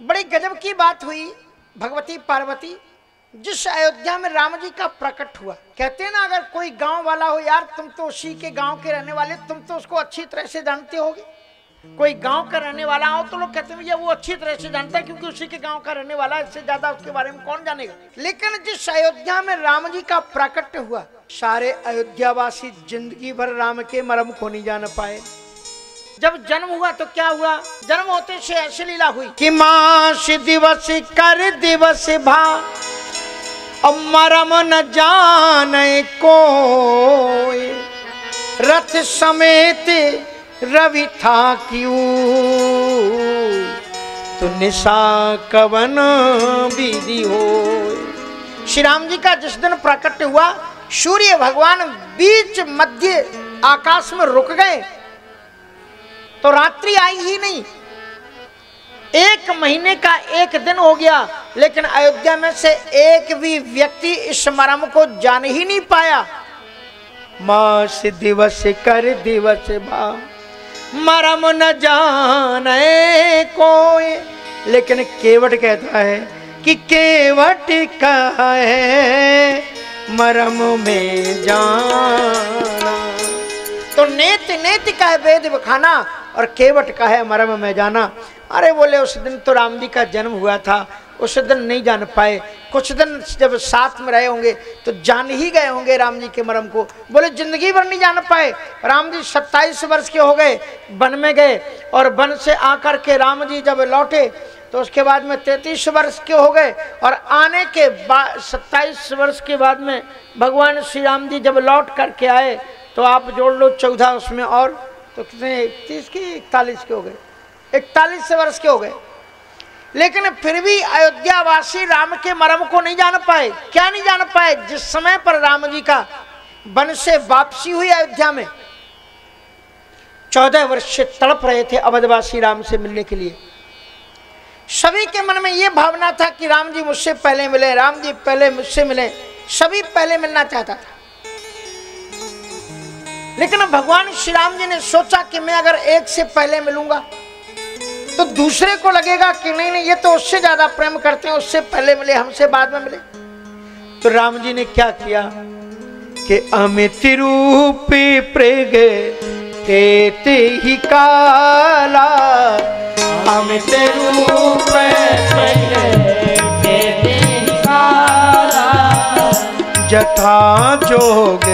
बड़ी गजब की बात हुई। भगवती पार्वती जिस अयोध्या में राम जी का प्रकट हुआ, कहते हैं ना अगर कोई गांव वाला हो, यार तुम तो उसी के गांव के रहने वाले, तुम तो उसको अच्छी तरह से जानते होगे। कोई गांव का रहने वाला हो तो लोग कहते हैं भैया वो अच्छी तरह से जानता है क्योंकि उसी के गांव का रहने वाला है, इससे ज्यादा उसके बारे में कौन जानेगा। लेकिन जिस अयोध्या में राम जी का प्रकट हुआ, सारे अयोध्यावासी जिंदगी भर राम के मर्म को नहीं जान पाए। जब जन्म हुआ तो क्या हुआ, जन्म होते से ऐसी लीला हुई कि मास दिवस कर दिवस भा और मरम न जाने कोई, रथ समेत रवि था क्यों तो निशा कवन विधि हो। श्री राम जी का जिस दिन प्रकट हुआ, सूर्य भगवान बीच मध्य आकाश में रुक गए तो रात्रि आई ही नहीं। 1 महीने का 1 दिन हो गया, लेकिन अयोध्या में से एक भी व्यक्ति इस मर्म को जान ही नहीं पाया। मास दिवस कर दिवस भा मर्म न जाने कोई, लेकिन केवट कहता है कि केवट का है मर्म में जाना। तो नेत नेत का है वेद बखाना और केवट का है मर्म में जाना। अरे बोले उस दिन तो राम जी का जन्म हुआ था, उस दिन नहीं जान पाए, कुछ दिन जब साथ में रहे होंगे तो जान ही गए होंगे राम जी के मर्म को। बोले जिंदगी भर नहीं जान पाए। राम जी 27 वर्ष के हो गए, वन में गए और वन से आकर के राम जी जब लौटे तो उसके बाद में 33 वर्ष के हो गए और आने के बाद 27 वर्ष के बाद में भगवान श्री राम जी जब लौट करके आए तो आप जोड़ लो 14 उसमें और तो कितने 31 के 41 के हो गए, 41 वर्ष के हो गए। लेकिन फिर भी अयोध्यावासी राम के मर्म को नहीं जान पाए। क्या नहीं जान पाए? जिस समय पर राम जी का वन से वापसी हुई अयोध्या में 14 वर्ष से तड़प रहे थे अवधवासी राम से मिलने के लिए। सभी के मन में यह भावना था कि राम जी मुझसे पहले मिले, राम जी पहले मुझसे मिले, सभी पहले मिलना चाहता था। लेकिन भगवान श्री राम जी ने सोचा कि मैं अगर एक से पहले मिलूंगा तो दूसरे को लगेगा कि नहीं नहीं ये तो उससे ज्यादा प्रेम करते हैं, उससे पहले मिले, हमसे बाद में मिले। तो राम जी ने क्या किया कि अमित रूप प्रेग तेते ही काला, अमित रूप प्रेग तेते ही काला, जथा जोग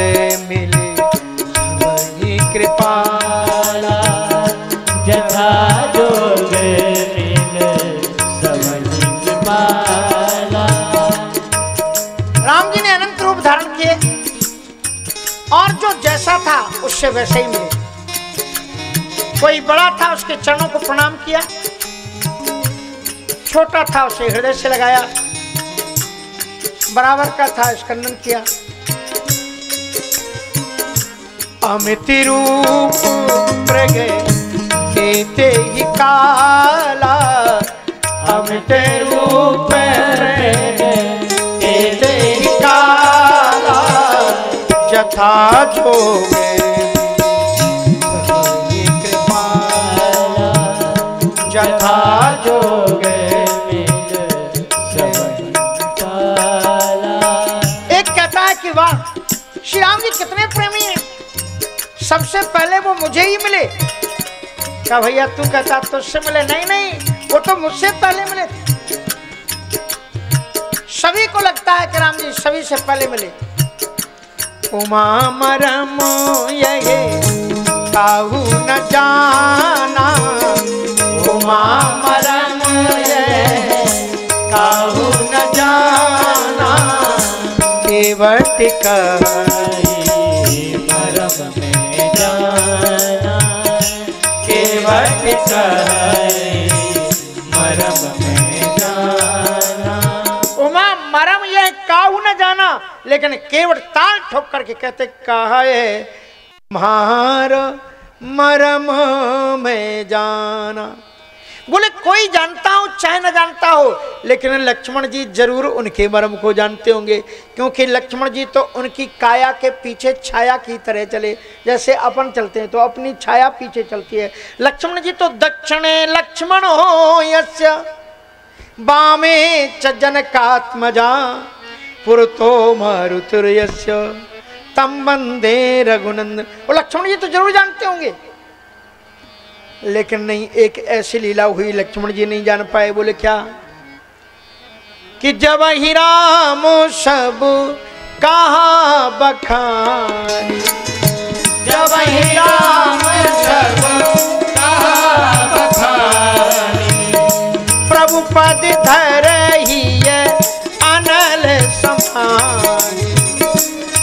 मिले वही कृपाला, जथा जोग मिले समझ कृपाला। राम जी ने अनंत रूप धारण किए और जो जैसा था उससे वैसे ही मिले। कोई बड़ा था उसके चरणों को प्रणाम किया, छोटा था उसे हृदय से लगाया, बराबर का था स्कंदन किया। अमित रूप प्रगे तेते ही काला, अमित रूप प्रगे तेते ही काला, जथा जोगे कृपाला, जथा जोगे एक कहता है कि वाह श्री राम जी कितने प्रेमी हैं, सबसे पहले वो मुझे ही मिले। क्या भैया तू कहता तुझसे मिले? नहीं नहीं, वो तो मुझसे पहले मिले। सभी को लगता है कि राम जी सभी से पहले मिले। उमा मरम ये काहू न जाना, उमा मरम ये काहू न जाना, केवट कही मरम में जाना, केवट कही मरम में जाना। उमा मरम यह काहू न जाना, लेकिन केवट ताल ठोक करके कहते कहा है मार मरम में जाना। बोले कोई जानता हो चाहे न जानता हो, लेकिन लक्ष्मण जी जरूर उनके मर्म को जानते होंगे, क्योंकि लक्ष्मण जी तो उनकी काया के पीछे छाया की तरह चले। जैसे अपन चलते हैं तो अपनी छाया पीछे चलती है, लक्ष्मण जी तो दक्षिणे लक्ष्मण हो यस्य बामे च जनकात्मजा पुरतो मारुतिर्यस्य तम वंदे रघुनंदन। वो लक्ष्मण जी तो जरूर जानते होंगे, लेकिन नहीं, एक ऐसी लीला हुई लक्ष्मण जी नहीं जान पाए। बोले क्या? कि जब ही राम सब कहा बखानी, जब ही राम सब कहा बखानी, प्रभु पद धरहि अनल समानी,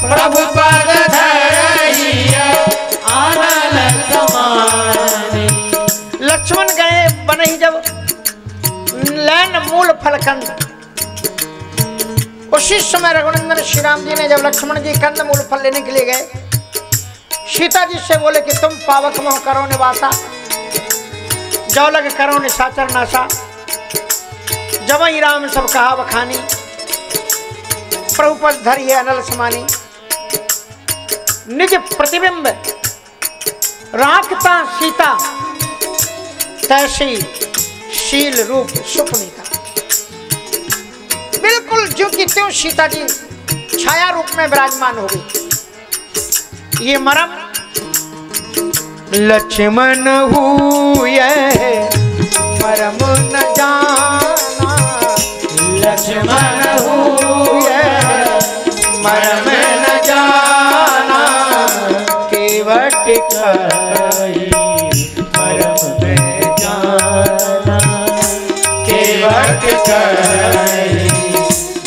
प्रभु पद धरहि अनल समानी। लक्ष्मण गए बनहि जब लैन मूल फलकंद, उसी समय रघुनंदन श्री राम जी ने जब लक्ष्मण जी कंद मूल फल लेने के लिए गए, सीता जी से बोले कि तुम पावक मोह करो निवासा, जो लग करो निशाचर नासा, जब ही राम सब कहा बखानी, प्रभु पद धरिए अनल समानी। निज प्रतिबिंब राखता सीता, तैसी शील रूप सुपुनीता। बिल्कुल ज्यों की त्यों सीता जी छाया रूप में विराजमान हो गई। ये मरम लक्ष्मण हुए मरम न जाना, लक्ष्मण हुए मरम न जाना, केवट कही मरम में जाना, केवट कही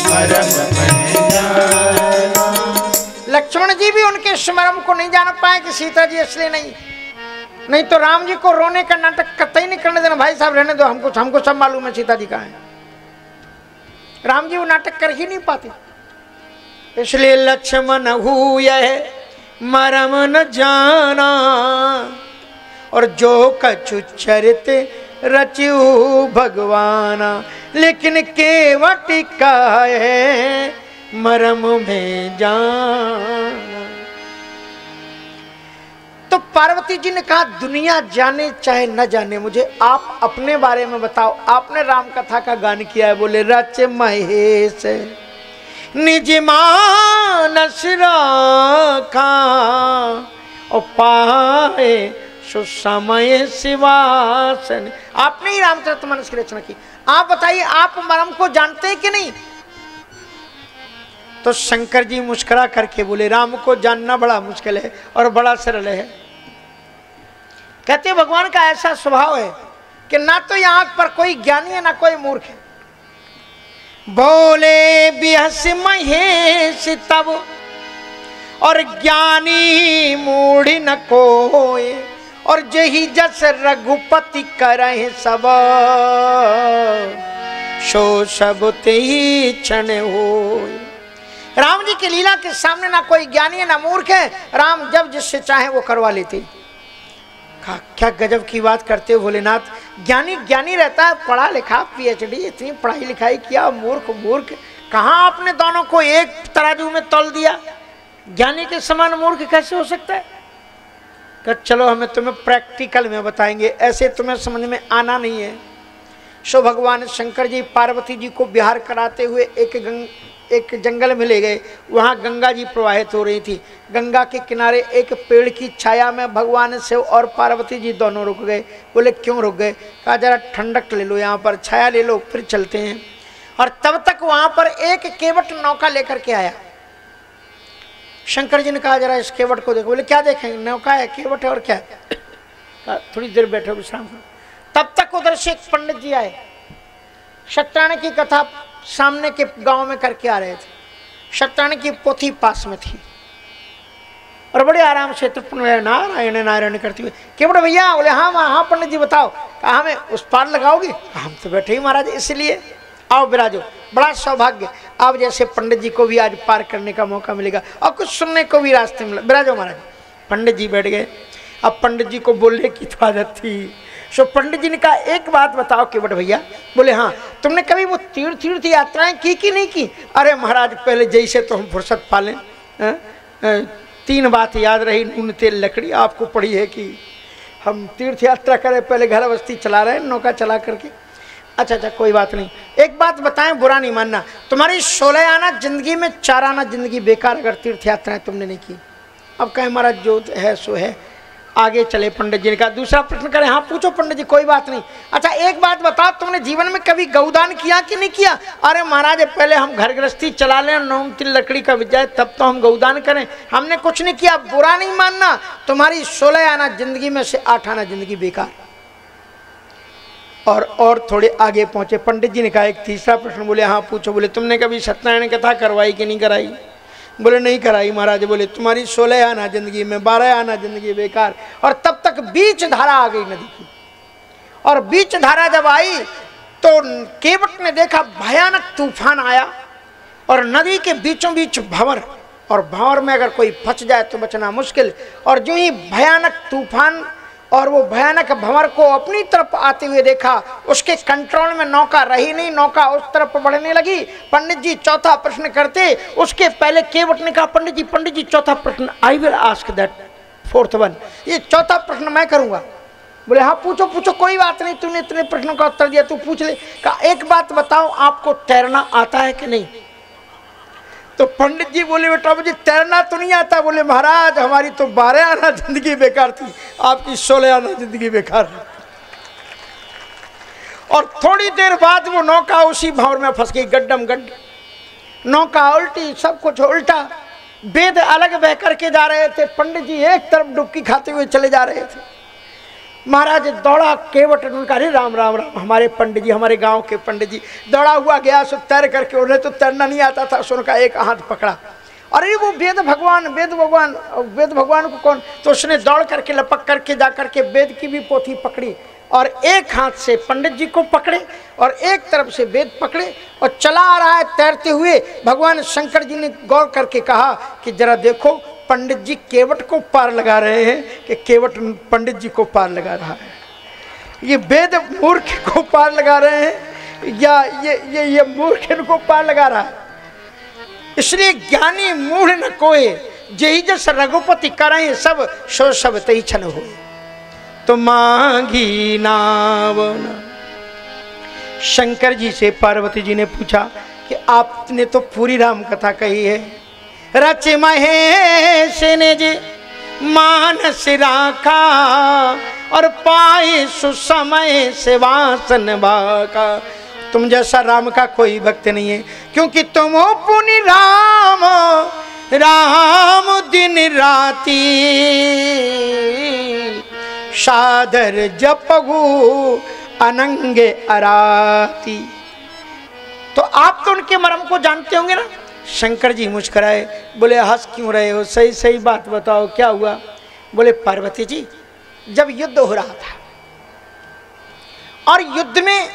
मरम में जाना। लक्ष्मण जी भी उनके स्मरण को नहीं जान पाए कि सीता जी इसलिए नहीं तो राम जी को रोने का नाटक कतई नहीं करने देना। भाई साहब रहने दो, हमको सब मालूम है सीता जी कहाँ है। राम जी वो नाटक कर ही नहीं पाते, इसलिए लक्ष्मण हुए मरम न जाना, और जो कछु चरित रचु भगवाना, लेकिन केवट का है मरम में जाना। तो पार्वती जी ने कहा दुनिया जाने चाहे न जाने, मुझे आप अपने बारे में बताओ। आपने राम कथा का गान किया है। बोले रच महेश निज मानस राखा, और पाए सुसमय शिवासन। आपने ही रामचरितमानस की रचना की। आप बताइए, आप मरम को जानते हैं कि नहीं? तो शंकर जी मुस्कुरा करके बोले राम को जानना बड़ा मुश्किल है और बड़ा सरल है। कहते भगवान का ऐसा स्वभाव है कि ना तो यहाँ पर कोई ज्ञानी है ना कोई मूर्ख है। बोले बिहस महेश तब और ज्ञानी मूढ़ न कोय, और जही जस रघुपति करहि सब, सो सब तेहि क्षण होय। राम जी की लीला के सामने ना कोई ज्ञानी है ना मूर्ख है। राम जब जिससे चाहे वो करवा लेते। क्या गजब की बात करते हो भोलेनाथ। ज्ञानी ज्ञानी रहता है, पढ़ा लिखा पीएचडी, इतनी पढ़ाई लिखाई किया, मूर्ख मूर्ख। कहाँ आपने दोनों को एक तराजू में तौल दिया? ज्ञानी के समान मूर्ख कैसे हो सकता है? चलो हमें तुम्हें प्रैक्टिकल में बताएंगे, ऐसे तुम्हें समझ में आना नहीं है। सो भगवान शंकर जी पार्वती जी को विहार कराते हुए एक जंगल में ले गए। वहाँ गंगा जी प्रवाहित हो रही थी। गंगा के किनारे एक पेड़ की छाया में भगवान शिव और पार्वती जी दोनों रुक गए। बोले क्यों रुक गए? कहा जरा ठंडक ले लो, यहाँ पर छाया ले लो, फिर चलते हैं। और तब तक वहाँ पर एक केवट नौका लेकर के आया। शंकर जी ने कहा जरा इस केवट को देखो। बोले क्या देखेंगे? नौका है, केवट है, और क्या है? थोड़ी देर बैठो विश्राम करो। तब तक उधर से एक पंडित जी आए, सत्यान की कथा सामने के गांव में करके आ रहे थे। सत्यान की पोथी पास में थी और बड़े आराम से नारायण नारायण करती हुई केवट भैया। बोले हाँ हाँ पंडित जी बताओ। कहा हमें उस पार लगाओगे? हम तो बैठे ही महाराज, इसलिए आओ विराजो। बड़ा सौभाग्य, आप जैसे पंडित जी को भी आज पार करने का मौका मिलेगा और कुछ सुनने को भी रास्ते मिला। विराजो महाराज। पंडित जी बैठ गए। अब पंडित जी को बोलने की तो आदत थी। सो पंडित जी ने कहा एक बात बताओ केवट भैया। बोले हाँ, तुमने कभी वो तीर्थ यात्राएं की कि नहीं की? अरे महाराज पहले जैसे तो हम फुर्सत पालें। 3 बात याद रही, नून तेल लकड़ी। आपको पड़ी है कि हम तीर्थ यात्रा करें, पहले घर बस्ती चला रहे हैं नौका चला करके। अच्छा कोई बात नहीं, एक बात बताएं, बुरा नहीं मानना, तुम्हारी 16 आना जिंदगी में 4 आना जिंदगी बेकार अगर तीर्थ यात्राएं तुमने नहीं की। अब कहें महाराज जो है सो है, आगे चले पंडित जी ने कहा। दूसरा प्रश्न करें, हाँ पूछो पंडित जी, कोई बात नहीं। अच्छा एक बात बताओ, तुमने जीवन में कभी गौदान किया कि नहीं किया? अरे महाराज पहले हम घर गृहस्थी चला लें, 9 तिल लकड़ी का बिक जाए तब तो हम गौदान करें, हमने कुछ नहीं किया। बुरा नहीं मानना, तुम्हारी 16 आना जिंदगी में से 8 आना जिंदगी बेकार। और थोड़े आगे पहुंचे, पंडित जी ने कहा एक तीसरा प्रश्न। बोले हाँ पूछो। बोले तुमने कभी सत्यनारायण कथा करवाई कि नहीं कराई? बोले नहीं कराई महाराज। बोले तुम्हारी 16 आना जिंदगी में, 12 आना जिंदगी बेकार। और तब तक बीच धारा आ गई नदी की, और बीच धारा जब आई तो केवट ने देखा भयानक तूफान आया और नदी के बीचों बीच भंवर, और भंवर में अगर कोई फंस जाए तो बचना मुश्किल। और जो ही भयानक तूफान और वो भयानक भंवर को अपनी तरफ आते हुए देखा, उसके कंट्रोल में नौका रही नहीं, नौका उस तरफ बढ़ने लगी। पंडित जी चौथा प्रश्न करते उसके पहले केवट ने कहा पंडित जी चौथा प्रश्न, I will ask that fourth one, ये चौथा प्रश्न मैं करूंगा। बोले हाँ पूछो पूछो, कोई बात नहीं, तूने इतने प्रश्नों का उत्तर दिया, तू पूछ ले। कहा एक बात बताओ, आपको तैरना आता है कि नहीं? तो पंडित जी बोले बेटा मुझे तैरना तो नहीं आता। बोले महाराज हमारी तो 12 आना जिंदगी बेकार थी, आपकी 16 आना जिंदगी बेकार है। और थोड़ी देर बाद वो नौका उसी भंवर में फंस गई, गड्डम गड्ड, नौका उल्टी, सब कुछ उल्टा। वेद अलग बह करके जा रहे थे, पंडित जी एक तरफ डुबकी खाते हुए चले जा रहे थे। महाराज दौड़ा केवट, उनका अरे राम राम राम, हमारे पंडित जी, हमारे गांव के पंडित जी। दौड़ा हुआ गया, सो तैर करके, उन्हें तो तैरना नहीं आता था, सो उनका एक हाथ पकड़ा। अरे वो वेद भगवान को कौन? तो उसने दौड़ करके लपक करके जा करके वेद की भी पोथी पकड़ी, और एक हाथ से पंडित जी को पकड़े और एक तरफ से वेद पकड़े, और चला आ रहा है तैरते हुए। भगवान शंकर जी ने गौर करके कहा कि जरा देखो पंडित जी केवट को पार लगा रहे हैं कि केवट पंडित जी को पार लगा रहा है, ये वेद मूर्ख को पार लगा रहे हैं या ये मूर्ख इनको पार लगा रहा है। इसलिए ज्ञानी मूढ़ न कोय, जेहि जस रघुपति करें सब, सो सब तही छन हो। तो मांगी नाव। शंकर जी से पार्वती जी ने पूछा कि आपने तो पूरी राम कथा कही है, रच महेश ने जे मानस राखा, और पाए सुसमय से वासन बाका। तुम जैसा राम का कोई भक्त नहीं है, क्योंकि तुम हो पुनि राम, राम दिन राती, सादर जपगु अनंगे अराती। तो आप तो उनके मर्म को जानते होंगे ना। शंकर जी मुस्कुराए, बोले हंस क्यों रहे हो, सही सही बात बताओ क्या हुआ? बोले पार्वती जी जब युद्ध हो रहा था और युद्ध में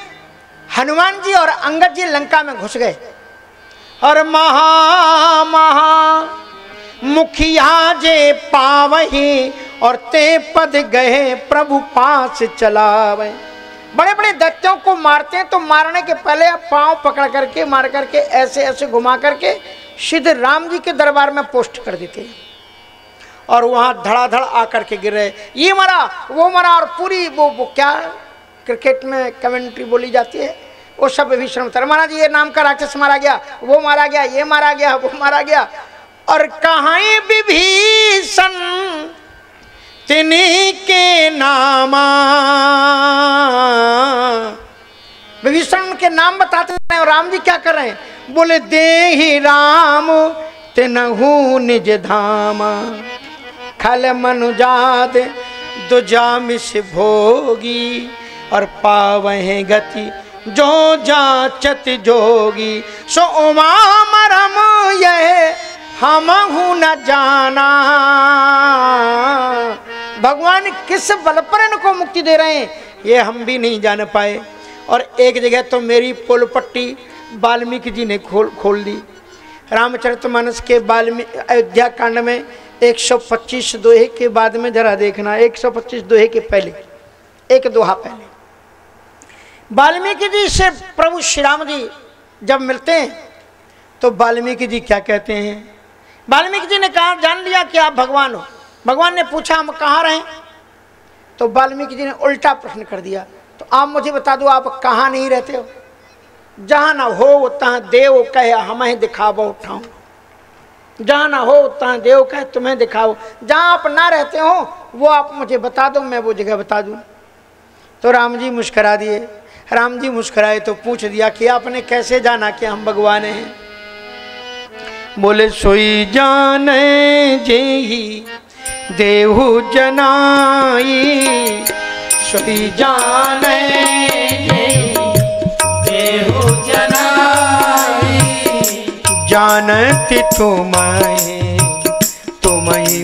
हनुमान जी और अंगद जी लंका में घुस गए, और महा मुखिया जे पावही, और ते पद गए प्रभु पास चलावे। बड़े बड़े दैत्यों को मारते हैं तो मारने के पहले आप पांव पकड़ करके मार करके ऐसे ऐसे घुमा करके सीधे राम जी के दरबार में पोस्ट कर देते हैं, और वहां धड़ाधड़ आकर के गिर रहे, ये मरा वो मरा, और पूरी वो क्या क्रिकेट में कमेंट्री बोली जाती है वो सब विभीषण उतर, महाराज ये नाम का राक्षस मारा गया, वो मारा गया, ये मारा गया, वो मारा गया। और कहाँ विभीषण तिन्हीं के नामा, विभीषण के नाम बताते हैं। और राम जी क्या कर रहे हैं? बोले देहि राम तिनहु निज धामा, खल मनुजात दुजामिष भोगी, और पावहि गति जो जाचत जोगी, सो उमा मरम यह हमहु न जाना। भगवान किस बल पर इनको मुक्ति दे रहे हैं ये हम भी नहीं जान पाए। और एक जगह तो मेरी पोल पट्टी वाल्मीकि जी ने खोल दी। रामचरितमानस के वाल्मीकि अयोध्या कांड में 125 दोहे के बाद में जरा देखना, 125 दोहे के पहले एक दोहा पहले वाल्मीकि जी से प्रभु श्री राम जी जब मिलते हैं तो वाल्मीकि जी क्या कहते हैं? वाल्मीकि जी ने कहा जान लिया कि आप भगवान हो। भगवान ने पूछा हम कहाँ रहें? तो वाल्मीकि जी ने उल्टा प्रश्न कर दिया, तो आप मुझे बता दो आप कहाँ नहीं रहते हो? जहाँ न हो तहाँ देव कहे हमें दिखावो ठाऊं, जहाँ ना हो तहाँ देव कहे तुम्हें दिखाओ, जहाँ आप ना रहते हो वो आप मुझे बता दो, मैं वो जगह बता दूँ। तो राम जी मुस्करा दिए। राम जी मुस्कराए तो पूछ दिया कि आपने कैसे जाना कि हम भगवान हैं? बोले सोई जाने जेहि देहु जनाई, सोई जाने जेहि देहु जनाई, जानती तुम्हें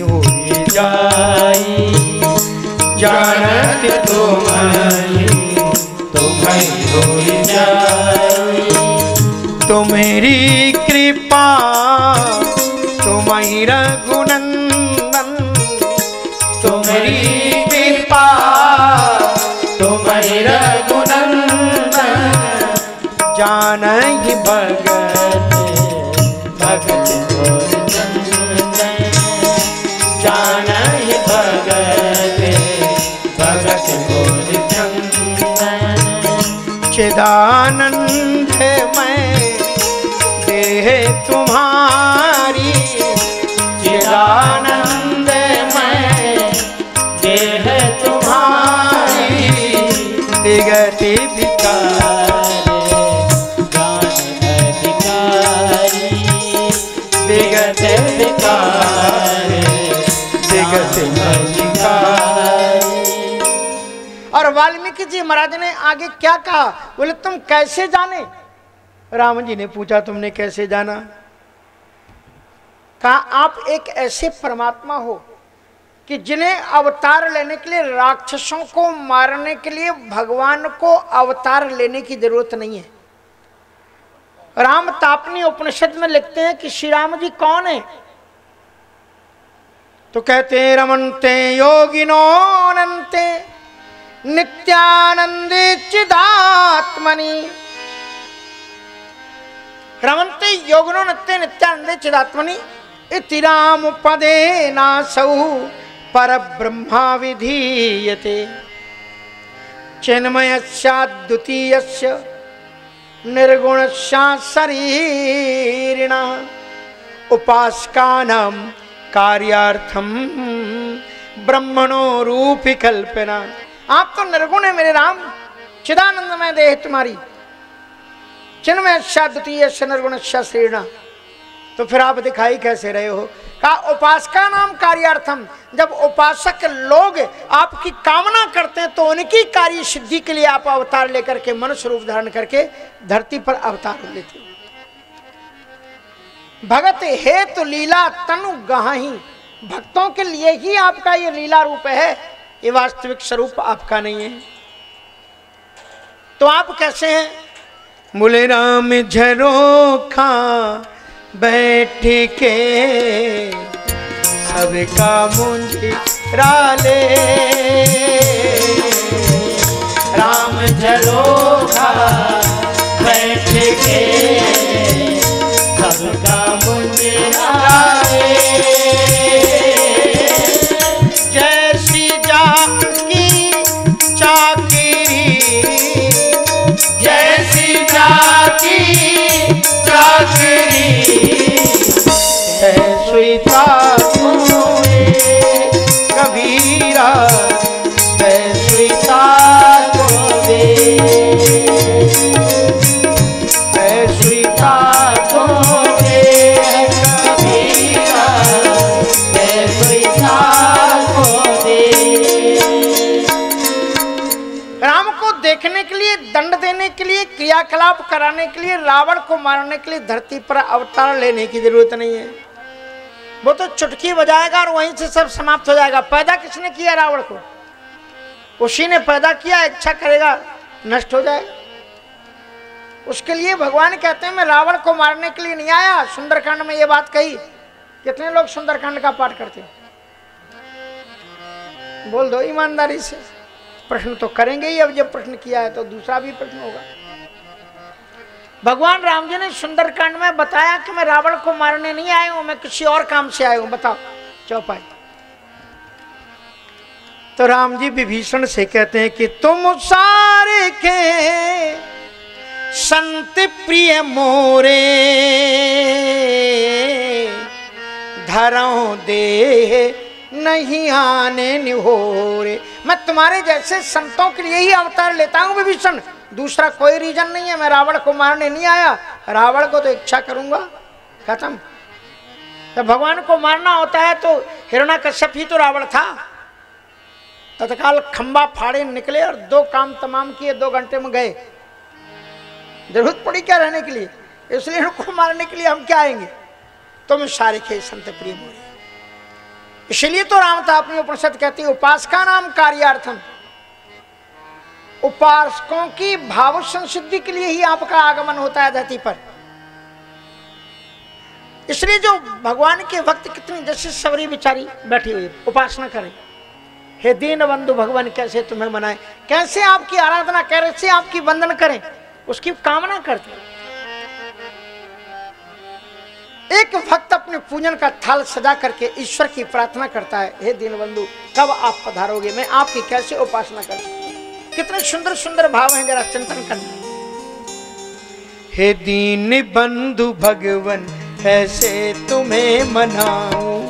होई जाई, जानती तुम्हें होई जाई। तुम्हारी कृपा तुम्हारी रघुनंदन, तुम्हारी कृपा तुम्हारी रघुनंदन, जानहि भगत भगत मोर चंदन, जानहि भगत भगत मोर चंदन। चिदानंद मैं देह तुम्हारी, चिदानंद मैं देह तुम्हारी, विगति विकार विगत विकार विगत विकार। और वाल्मीकि जी महाराज ने आगे क्या कहा? बोले तुम कैसे जाने? राम जी ने पूछा तुमने कैसे जाना? कहा आप एक ऐसे परमात्मा हो कि जिन्हें अवतार लेने के लिए, राक्षसों को मारने के लिए भगवान को अवतार लेने की जरूरत नहीं है। राम तापनी उपनिषद में लिखते हैं कि श्री राम जी कौन है? तो कहते हैं रमन्ते योगिनो अनंते नित्यानंदे चिदात्मनि, रमन्ते योगिनो नित्य नित्यानंदे चिदात्मनि, इति राम पदे नासौ पर ब्रह्मा विधीयते, चिन्मयस्याद्वितीयस्य निर्गुणस्या शरीरिणा, उपासकानां कार्यार्थम ब्रह्मणो रूपी कल्पना। आप तो निर्गुण है मेरे राम, चिदानंदमय देह तुम्हारी, चिन्मयस्या द्वितीयस्य निर्गुणस्या शरीरिणा। तो फिर आप दिखाई कैसे रहे हो? कहा उपासका नाम कार्यार्थम, जब उपासक लोग आपकी कामना करते हैं तो उनकी कार्य सिद्धि के लिए आप अवतार लेकर के, मनुष्य रूप धारण करके धरती पर अवतार लेते हो। भगत हे तो लीला तनु गहाही, भक्तों के लिए ही आपका ये लीला रूप है, ये वास्तविक स्वरूप आपका नहीं है। तो आप कैसे हैं? बोले राम झरोखा बैठ के सबका मुंजिराले, राम झरोखा बैठ के सबका मुंजिराले, जैसी जाकी चाकरी, जैसी जाकी चाकरी, सुईता कबीरा सुईता को दे, सुईता को दे कबीरा, सुईता को दे। राम को देखने के लिए, दंड देने के लिए, क्रियाकलाप कराने के लिए, रावण को मारने के लिए धरती पर अवतार लेने की जरूरत नहीं है। वो तो चुटकी बजाएगा और वहीं से सब समाप्त हो जाएगा। पैदा किसने किया रावण को? उसी ने पैदा किया, इच्छा करेगा नष्ट हो जाएगा। उसके लिए भगवान कहते हैं मैं रावण को मारने के लिए नहीं आया। सुंदरकांड में ये बात कही। कितने लोग सुंदरकांड का पाठ करते हैं? बोल दो ईमानदारी से। प्रश्न तो करेंगे ही, अब जब प्रश्न किया है तो दूसरा भी प्रश्न होगा। भगवान राम जी ने सुंदरकांड में बताया कि मैं रावण को मारने नहीं आया हूं, मैं किसी और काम से आया हूं। बताओ चौपाई। तो राम जी विभीषण से कहते हैं कि तुम सारे के संत प्रिय मोरे धरो दे नहीं आने निहोरे। मैं तुम्हारे जैसे संतों के लिए ही अवतार लेता हूं विभीषण, दूसरा कोई रीजन नहीं है। मैं रावण को मारने नहीं आया, रावण को तो इच्छा करूंगा, खत्म। तो भगवान को मारना होता है तो हिरण्यकश्यप ही तो रावण था। तत्काल खंबा फाड़े निकले और 2 काम तमाम किए, 2 घंटे में गए। जरूरत पड़ी क्या रहने के लिए, इसलिए उनको मारने के लिए हम क्या आएंगे। तुम सारे खे संत प्रिय मोरे, इसलिए तो राम था अपनी उपनिषद कहती है उपासका नाम कार्यार्थम। उपासकों की भाव संसिद्धि के लिए ही आपका आगमन होता है धरती पर। इसलिए जो भगवान के भक्त कितनी जैसे सबरी बिचारी बैठी हुई उपासना करें, हे दीन बंधु भगवान कैसे तुम्हें मनाए, कैसे आपकी आराधना करें, कैसे आपकी वंदन करें, उसकी कामना करते। एक भक्त अपने पूजन का थाल सजा करके ईश्वर की प्रार्थना करता है, हे दीनबंधु कब आप पधारोगे, मैं आपकी कैसे उपासना कर। कितने सुंदर सुंदर भाव हैं, जरा चिंतन करना। हे दीन बंधु भगवन कैसे तुम्हें मनाऊं,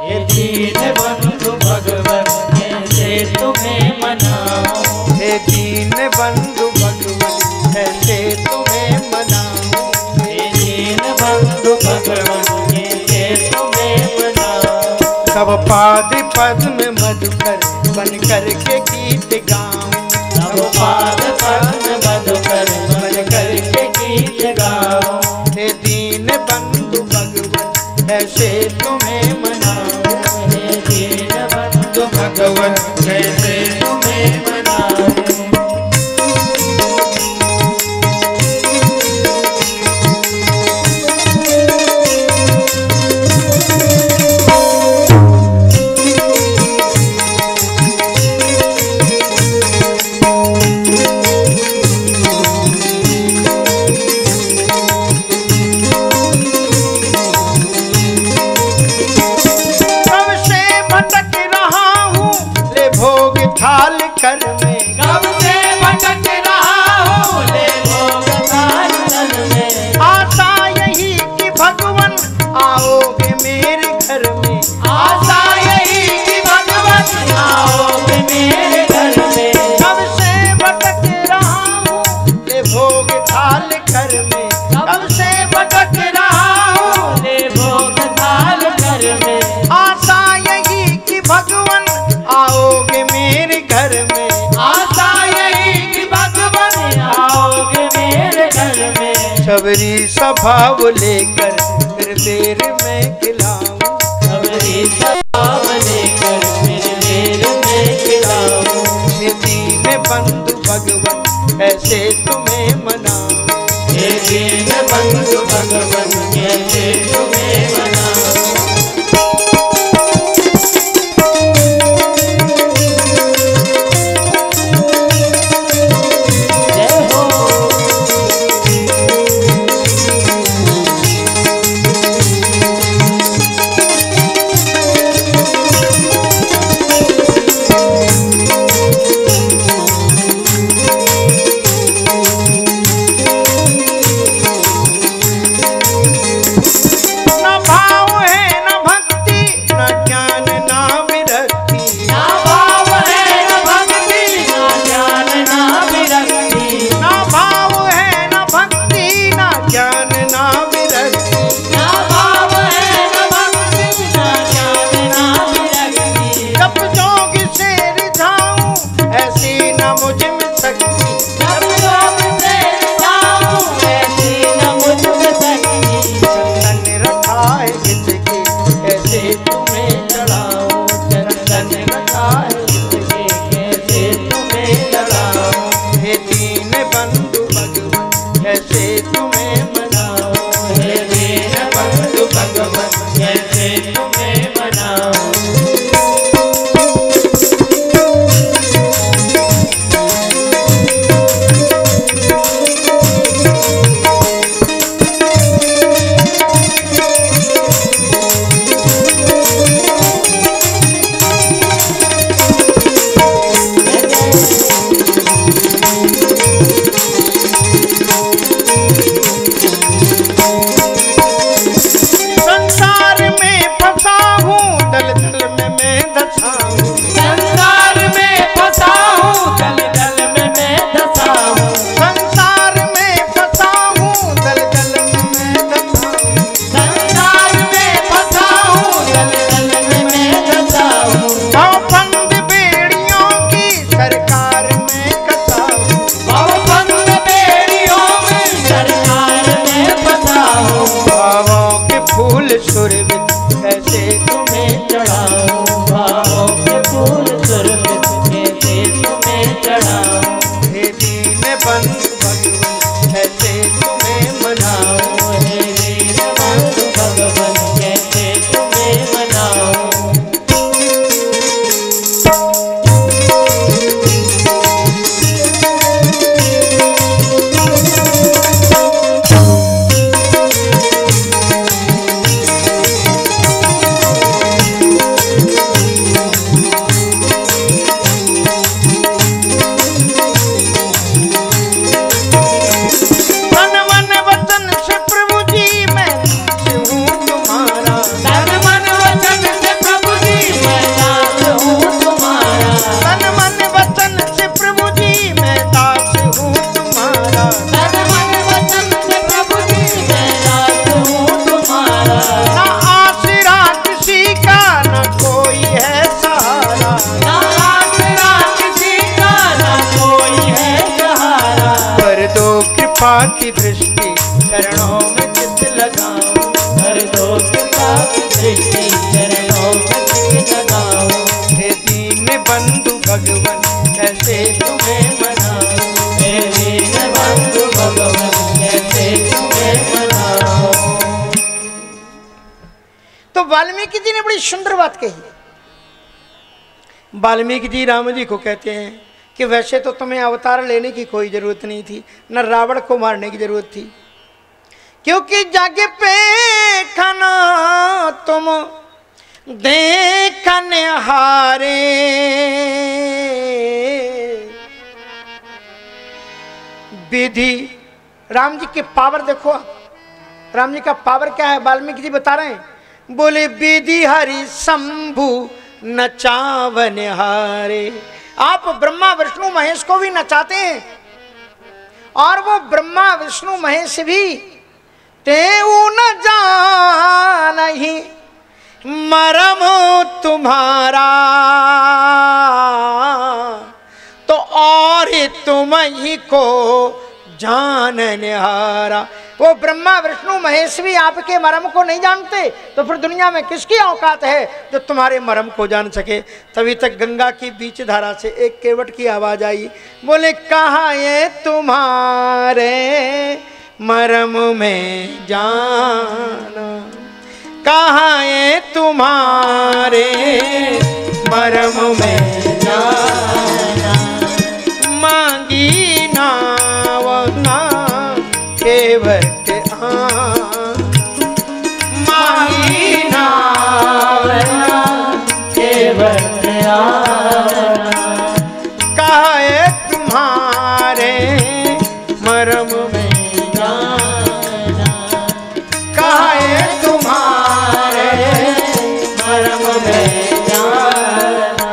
हे दीन बंधु भगवन कैसे तुम्हें मनाऊं, हे दीन बंधु भगवन कैसे तुम्हें मनाऊं, हे दीन बंधु भगवन कैसे तुम्हें मनाऊं। तब पाद पद्म मधुकर बन करके गीत गाऊं, तब पाद पद्म मधुकर बन करके गीत गाऊं, हे दीन बंधु भगवन कैसे तुम्हें मनाऊं, हे दीन बंधु भगवन कैसे तुम्हें मनाऊं। थाल कर में कब से भटक रहा हूँ, ले भोग थाल कर में। आशा यही कि भगवन आओगे मेरे घर में, आशा यही कि भगवन आओगे मेरे घर में। कब से भटक रहा हूँ ले भोग थाल कर में, कब से भटक रहा हूँ, ले भोग थाल कर में। आशा यही कि भगवन आओगे मेरे घर में, आशा यही कि भगवन आओगे मेरे घर में। सबरी स्वभाव लेकर फिर देर में खिलाऊं, सबरी स्वभाव लेकर फिर देर में खिलाऊं, हे दीन बंधु भगवन ऐसे तुम्हें मनाऊं, हे दीन बंधु भगवन कैसे तुम्हें मनाऊं। चरणों में चित लगाऊं, कर दो कृपा की दृष्टि चरणों में चित लगाऊं। हे दीन बंधु भगवन कैसे तुम्हें मनाऊं, हे दीन बंधु भगवन कैसे तुम्हें मनाऊं। तो वाल्मीकि जी ने बड़ी सुंदर बात कही। वाल्मीकि जी राम जी को कहते हैं कि वैसे तो तुम्हें अवतार लेने की कोई जरूरत नहीं थी, न रावण को मारने की जरूरत थी, क्योंकि जागे पे खाना तुम देखने हारे। विधि, राम जी के पावर देखो आप, राम जी का पावर क्या है वाल्मीकि जी बता रहे हैं। बोले विधि हरि शंभु नचावन हारे। आप ब्रह्मा विष्णु महेश को भी नचाते हैं, और वो ब्रह्मा विष्णु महेश भी तेऊ न जानहि मरम तुम्हारा, तो और तुम ही को जानने हारा। वो ब्रह्मा विष्णु महेश भी आपके मरम को नहीं जानते, तो फिर दुनिया में किसकी औकात है जो तुम्हारे मरम को जान सके। तभी तक गंगा की बीच धारा से एक केवट की आवाज आई। बोले कहाँ ये तुम्हारे मरम में जाना, कहाँ ये तुम्हारे मरम में जाना। मांगी नावना केवट मांगी नावना केवट कहे तुम्हारे मरम में जाना, कहे तुम्हारे मरम में जाना।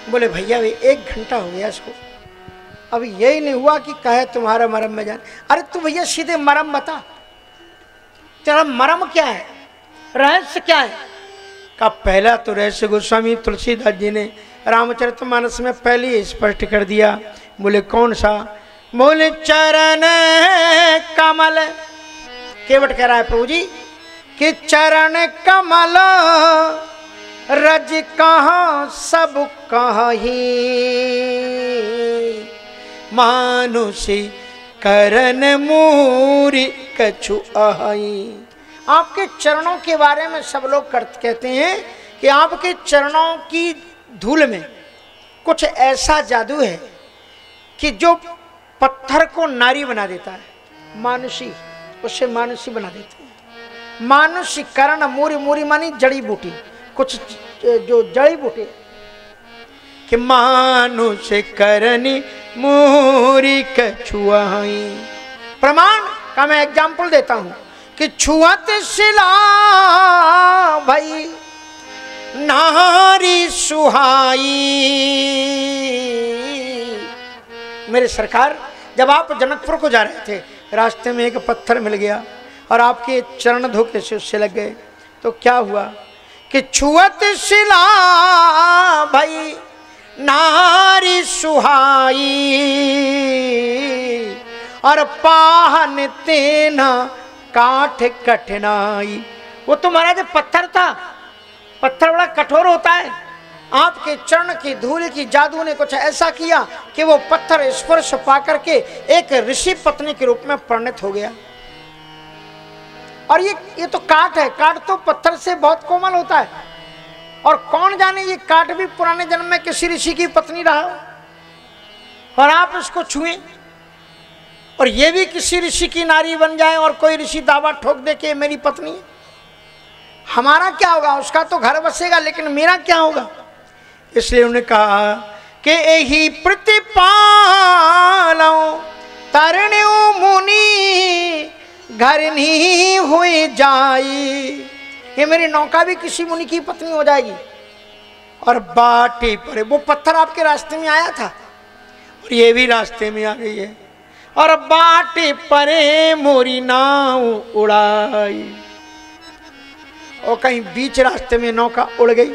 बोले भैया भी 1 घंटा हो गया इसको, अभी यही नहीं हुआ कि कहे तुम्हारा मरम में जान। अरे तू भैया सीधे मरम बता, तेरा मरम क्या है, रहस्य क्या है। का पहला तो रहस्य गोस्वामी तुलसीदास जी ने रामचरितमानस में पहले ही स्पष्ट कर दिया। बोले कौन सा। बोले चरण कमल, केवट कह रहा है प्रभु जी कि चरण कमल रज कहाँ सब कहीं, मानुषी करन मूरी कछु आई। आपके चरणों के बारे में सब लोग कहते हैं कि आपके चरणों की धूल में कुछ ऐसा जादू है कि जो पत्थर को नारी बना देता है, मानुषी, उससे मानुषी बना देते हैं। मानुषी करण मूरी, मूरी मानी जड़ी बूटी, कुछ जो जड़ी बूटी कि मानुष करनी मूरी कछुआई। प्रमाण का मैं एग्जाम्पल देता हूं कि छुअत शिला भई नारी सुहाई। मेरे सरकार, जब आप जनकपुर को जा रहे थे, रास्ते में एक पत्थर मिल गया और आपके चरण धोखे से उससे लग गए, तो क्या हुआ कि छुअत शिला भई नारी सुहाई, और पाहन तेना काठ कठिनाई। वो तो महाराज पत्थर था, पत्थर बड़ा कठोर होता है। आपके चरण की धूल की जादू ने कुछ ऐसा किया कि वो पत्थर स्पर्श पा करके एक ऋषि पत्नी के रूप में परिणत हो गया। और ये तो काठ है, काठ तो पत्थर से बहुत कोमल होता है, और कौन जाने ये काठ भी पुराने जन्म में किसी ऋषि की पत्नी रहा हो, और आप इसको छुएं और ये भी किसी ऋषि की नारी बन जाए और कोई ऋषि दावा ठोक दे कि मेरी पत्नी है। हमारा क्या होगा? उसका तो घर बसेगा, लेकिन मेरा क्या होगा? इसलिए उन्होंने कहा कि यही प्रतिपालो तरण्यो मुनि घर नहीं हुए जाई। ये मेरी नौका भी किसी मुनि की पत्नी हो जाएगी। और बाटी पर वो पत्थर आपके रास्ते में आया था और ये भी रास्ते में आ गई है। और बाटे परे मोरी नाव उड़ाई, और कहीं बीच रास्ते में नौका उड़ गई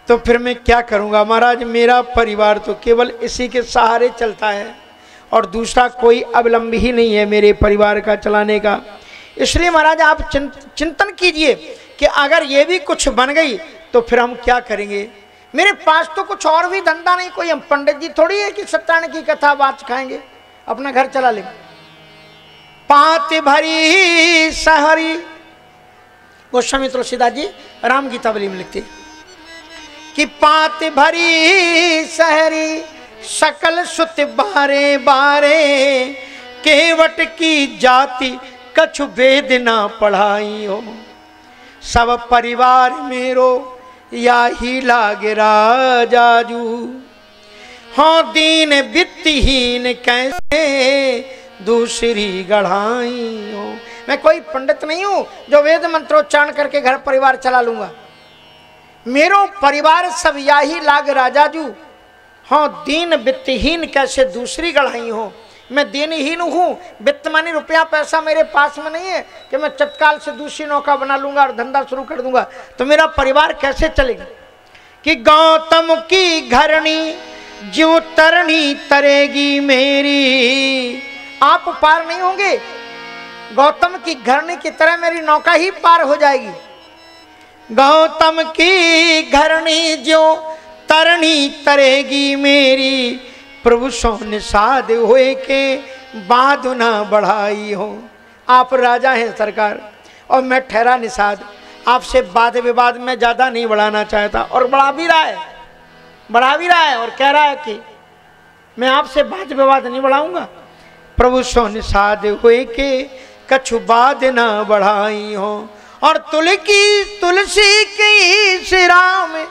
तो फिर मैं क्या करूंगा महाराज? मेरा परिवार तो केवल इसी के सहारे चलता है, और दूसरा कोई अवलंब ही नहीं है मेरे परिवार का चलाने का। इसलिए महाराज आप चिंतन कीजिए कि अगर ये भी कुछ बन गई तो फिर हम क्या करेंगे। मेरे पास तो कुछ और भी धंधा नहीं, कोई हम पंडित जी थोड़ी है कि सत्यानारायण की कथा बात खाएंगे, अपना घर चला लेंगे। पात भरी सहरी, गोस्वामी तुलसीदास जी राम गीतावली में लिखते कि पात भरी सहरी सकल सुत बारे बारे, केवट की जाति कछु वेद ना पढ़ाई हो, सब परिवार मेरो या ही लागे राजाजू, हाँ दीन वित्तहीन कैसे दूसरी गढ़ाई हो। मैं कोई पंडित नहीं हूं जो वेद मंत्रोच्चारण करके घर परिवार चला लूंगा। मेरो परिवार सब या ही लाग राजाजू, हाँ दीन वित्तहीन कैसे दूसरी गढ़ाई हो। मैं दीनहीन हूँ, वित्त मानी रुपया पैसा मेरे पास में नहीं है कि मैं तत्काल से दूसरी नौका बना लूंगा और धंधा शुरू कर दूंगा, तो मेरा परिवार कैसे चलेगा। कि गौतम की घरणी ज्यों तरणी तरेगी मेरी, आप पार नहीं होंगे, गौतम की घरणी की तरह मेरी नौका ही पार हो जाएगी। गौतम की घरणी ज्यों तरणी तरेगी मेरी, प्रभु सो निषाद हुए के बाद ना बढ़ाई हो। आप राजा हैं सरकार और मैं ठहरा निषाद, आपसे वाद विवाद में ज़्यादा नहीं बढ़ाना चाहता, और बढ़ा भी रहा है और कह रहा है कि मैं आपसे वाद विवाद नहीं बढ़ाऊंगा। प्रभु सो निषाद हुए के कछु बाद ना बढ़ाई हो, और तुलसी की सिरा में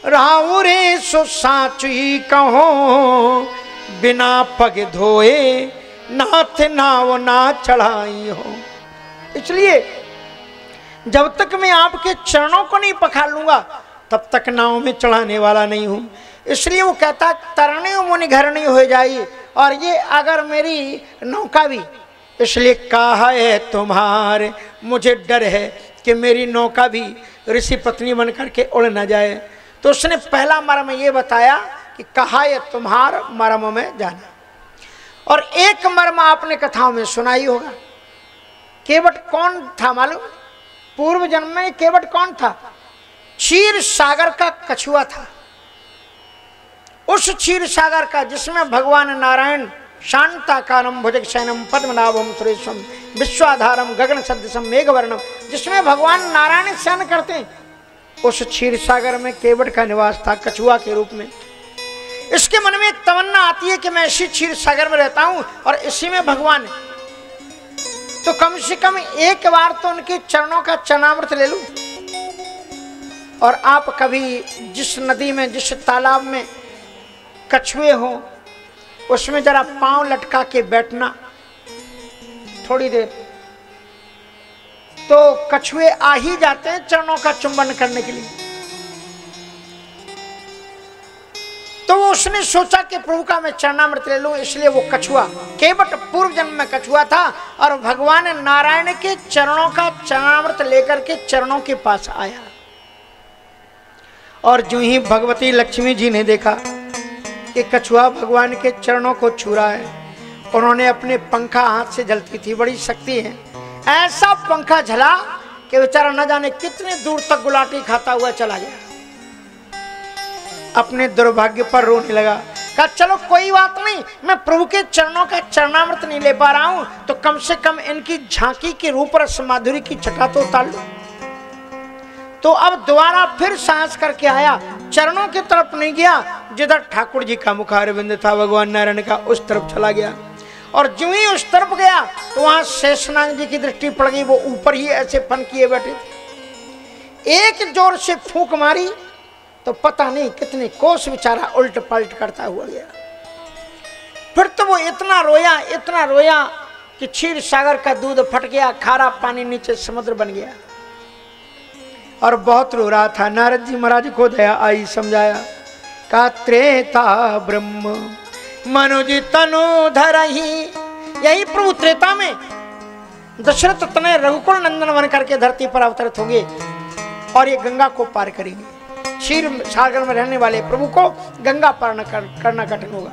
राहु रे सो साची कहो, बिना पग धोए नाथ नाव ना चढ़ाई हो। इसलिए जब तक मैं आपके चरणों को नहीं पखार लूंगा तब तक नाव में चढ़ाने वाला नहीं हूं। इसलिए वो कहता तरने मुनि घर नहीं हो जाइए, और ये अगर मेरी नौका भी, इसलिए कहा है तुम्हारे, मुझे डर है कि मेरी नौका भी ऋषि पत्नी बन करके उड़ न जाए। तो उसने पहला मर्म ये बताया कि कहा है तुम्हार मर्म में जाना। और एक मर्म आपने कथाओं में सुनाई होगा, केवट कौन था मालूम? पूर्व जन्म में केवट कौन था? क्षीर सागर का कछुआ था। उस क्षीर सागर का जिसमें भगवान नारायण शांताकारम भुजग शयनम पद्मनाभम सुरेशम विश्वाधारम गगन सदृशम मेघवर्णम, जिसमें भगवान नारायण शयन करते हैं, उस क्षीर सागर में केवट का निवास था कछुआ के रूप में। इसके मन में एक तमन्ना आती है कि मैं इसी क्षीर सागर में रहता हूं और इसी में भगवान है, तो कम से कम एक बार तो उनके चरणों का चरणामृत ले लूं। और आप कभी जिस नदी में, जिस तालाब में कछुए हो, उसमें जरा पांव लटका के बैठना थोड़ी देर, तो कछुए आ ही जाते हैं चरणों का चुंबन करने के लिए। तो उसने सोचा कि प्रभु का मैं चरणामृत ले लूं, इसलिए वो कछुआ, केवट पूर्व जन्म में कछुआ था और भगवान नारायण के चरणों का चरणामृत लेकर के चरणों के पास आया। और जो ही भगवती लक्ष्मी जी ने देखा कि कछुआ भगवान के चरणों को छू रहा है, उन्होंने अपने पंखा हाथ से जलती थी, बड़ी शक्ति है, ऐसा पंखा झला कि बेचारा न जाने कितने दूर तक गुलाटी खाता हुआ चला गया। अपने दुर्भाग्य पर रोने लगा, कहा चलो कोई बात नहीं, मैं प्रभु के चरणों का चरणामृत नहीं ले पा रहा हूं, तो कम से कम इनकी झांकी के रूप रस माधुरी की छटा तो उतार लो। तो अब दोबारा फिर साहस करके आया, चरणों की तरफ नहीं गया, जिधर ठाकुर जी का मुखारविंद था भगवान नारायण का, उस तरफ चला गया। और जो ही उस तरफ गया तो वहां शेषनाग जी की दृष्टि पड़ गई, वो ऊपर ही ऐसे फन किए बैठे थे। एक जोर से फूंक मारी तो पता नहीं कितने कोस बेचारा उल्ट पलट करता हुआ गया। फिर तो वो इतना रोया कि क्षीर सागर का दूध फट गया, खारा पानी नीचे समुद्र बन गया। और बहुत रो रहा था। नारद जी महाराज को दया आई, समझाया, का त्रेता ब्रह्म मनुज तनु धरहि। यही प्रभु त्रेता में दशरथ तनय रघुकुल नंदन बन करके धरती पर अवतरित होंगे और ये गंगा को पार करेंगे। क्षीर सागर में रहने वाले प्रभु को गंगा पार करना कठिन होगा।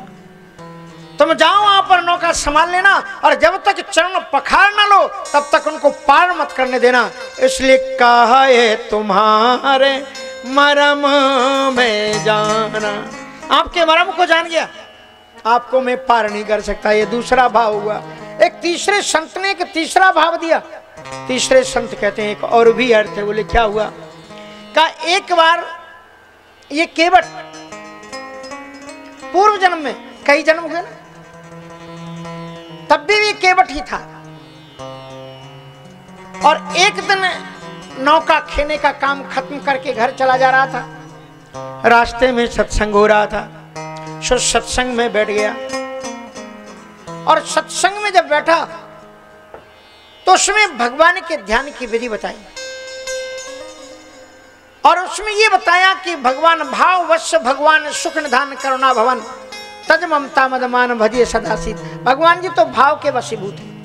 तुम जाओ वहां पर नौका संभाल लेना, और जब तक चरण पखार ना लो तब तक उनको पार मत करने देना। इसलिए कहा है तुम्हारे मरम में जाना, आपके मरम को जान गया, आपको मैं पार नहीं कर सकता। ये दूसरा भाव हुआ। एक तीसरे संत ने एक तीसरा भाव दिया। तीसरे संत कहते हैं एक और भी अर्थ है। बोले क्या हुआ? का एक बार ये केवट पूर्व जन्म में, कई जन्म हुए ना, तब भी केवट ही था, और एक दिन नौका खेने का काम खत्म करके घर चला जा रहा था। रास्ते में सत्संग हो रहा था, सो सत्संग में बैठ गया, और सत्संग में जब बैठा तो उसमें भगवान के ध्यान की विधि बताई, और उसमें यह बताया कि भगवान भाव वश्य भगवान सुख निधान करुणा भवन तज ममता मदमान भजिए सदासीत। भगवान जी तो भाव के वशीभूत हैं।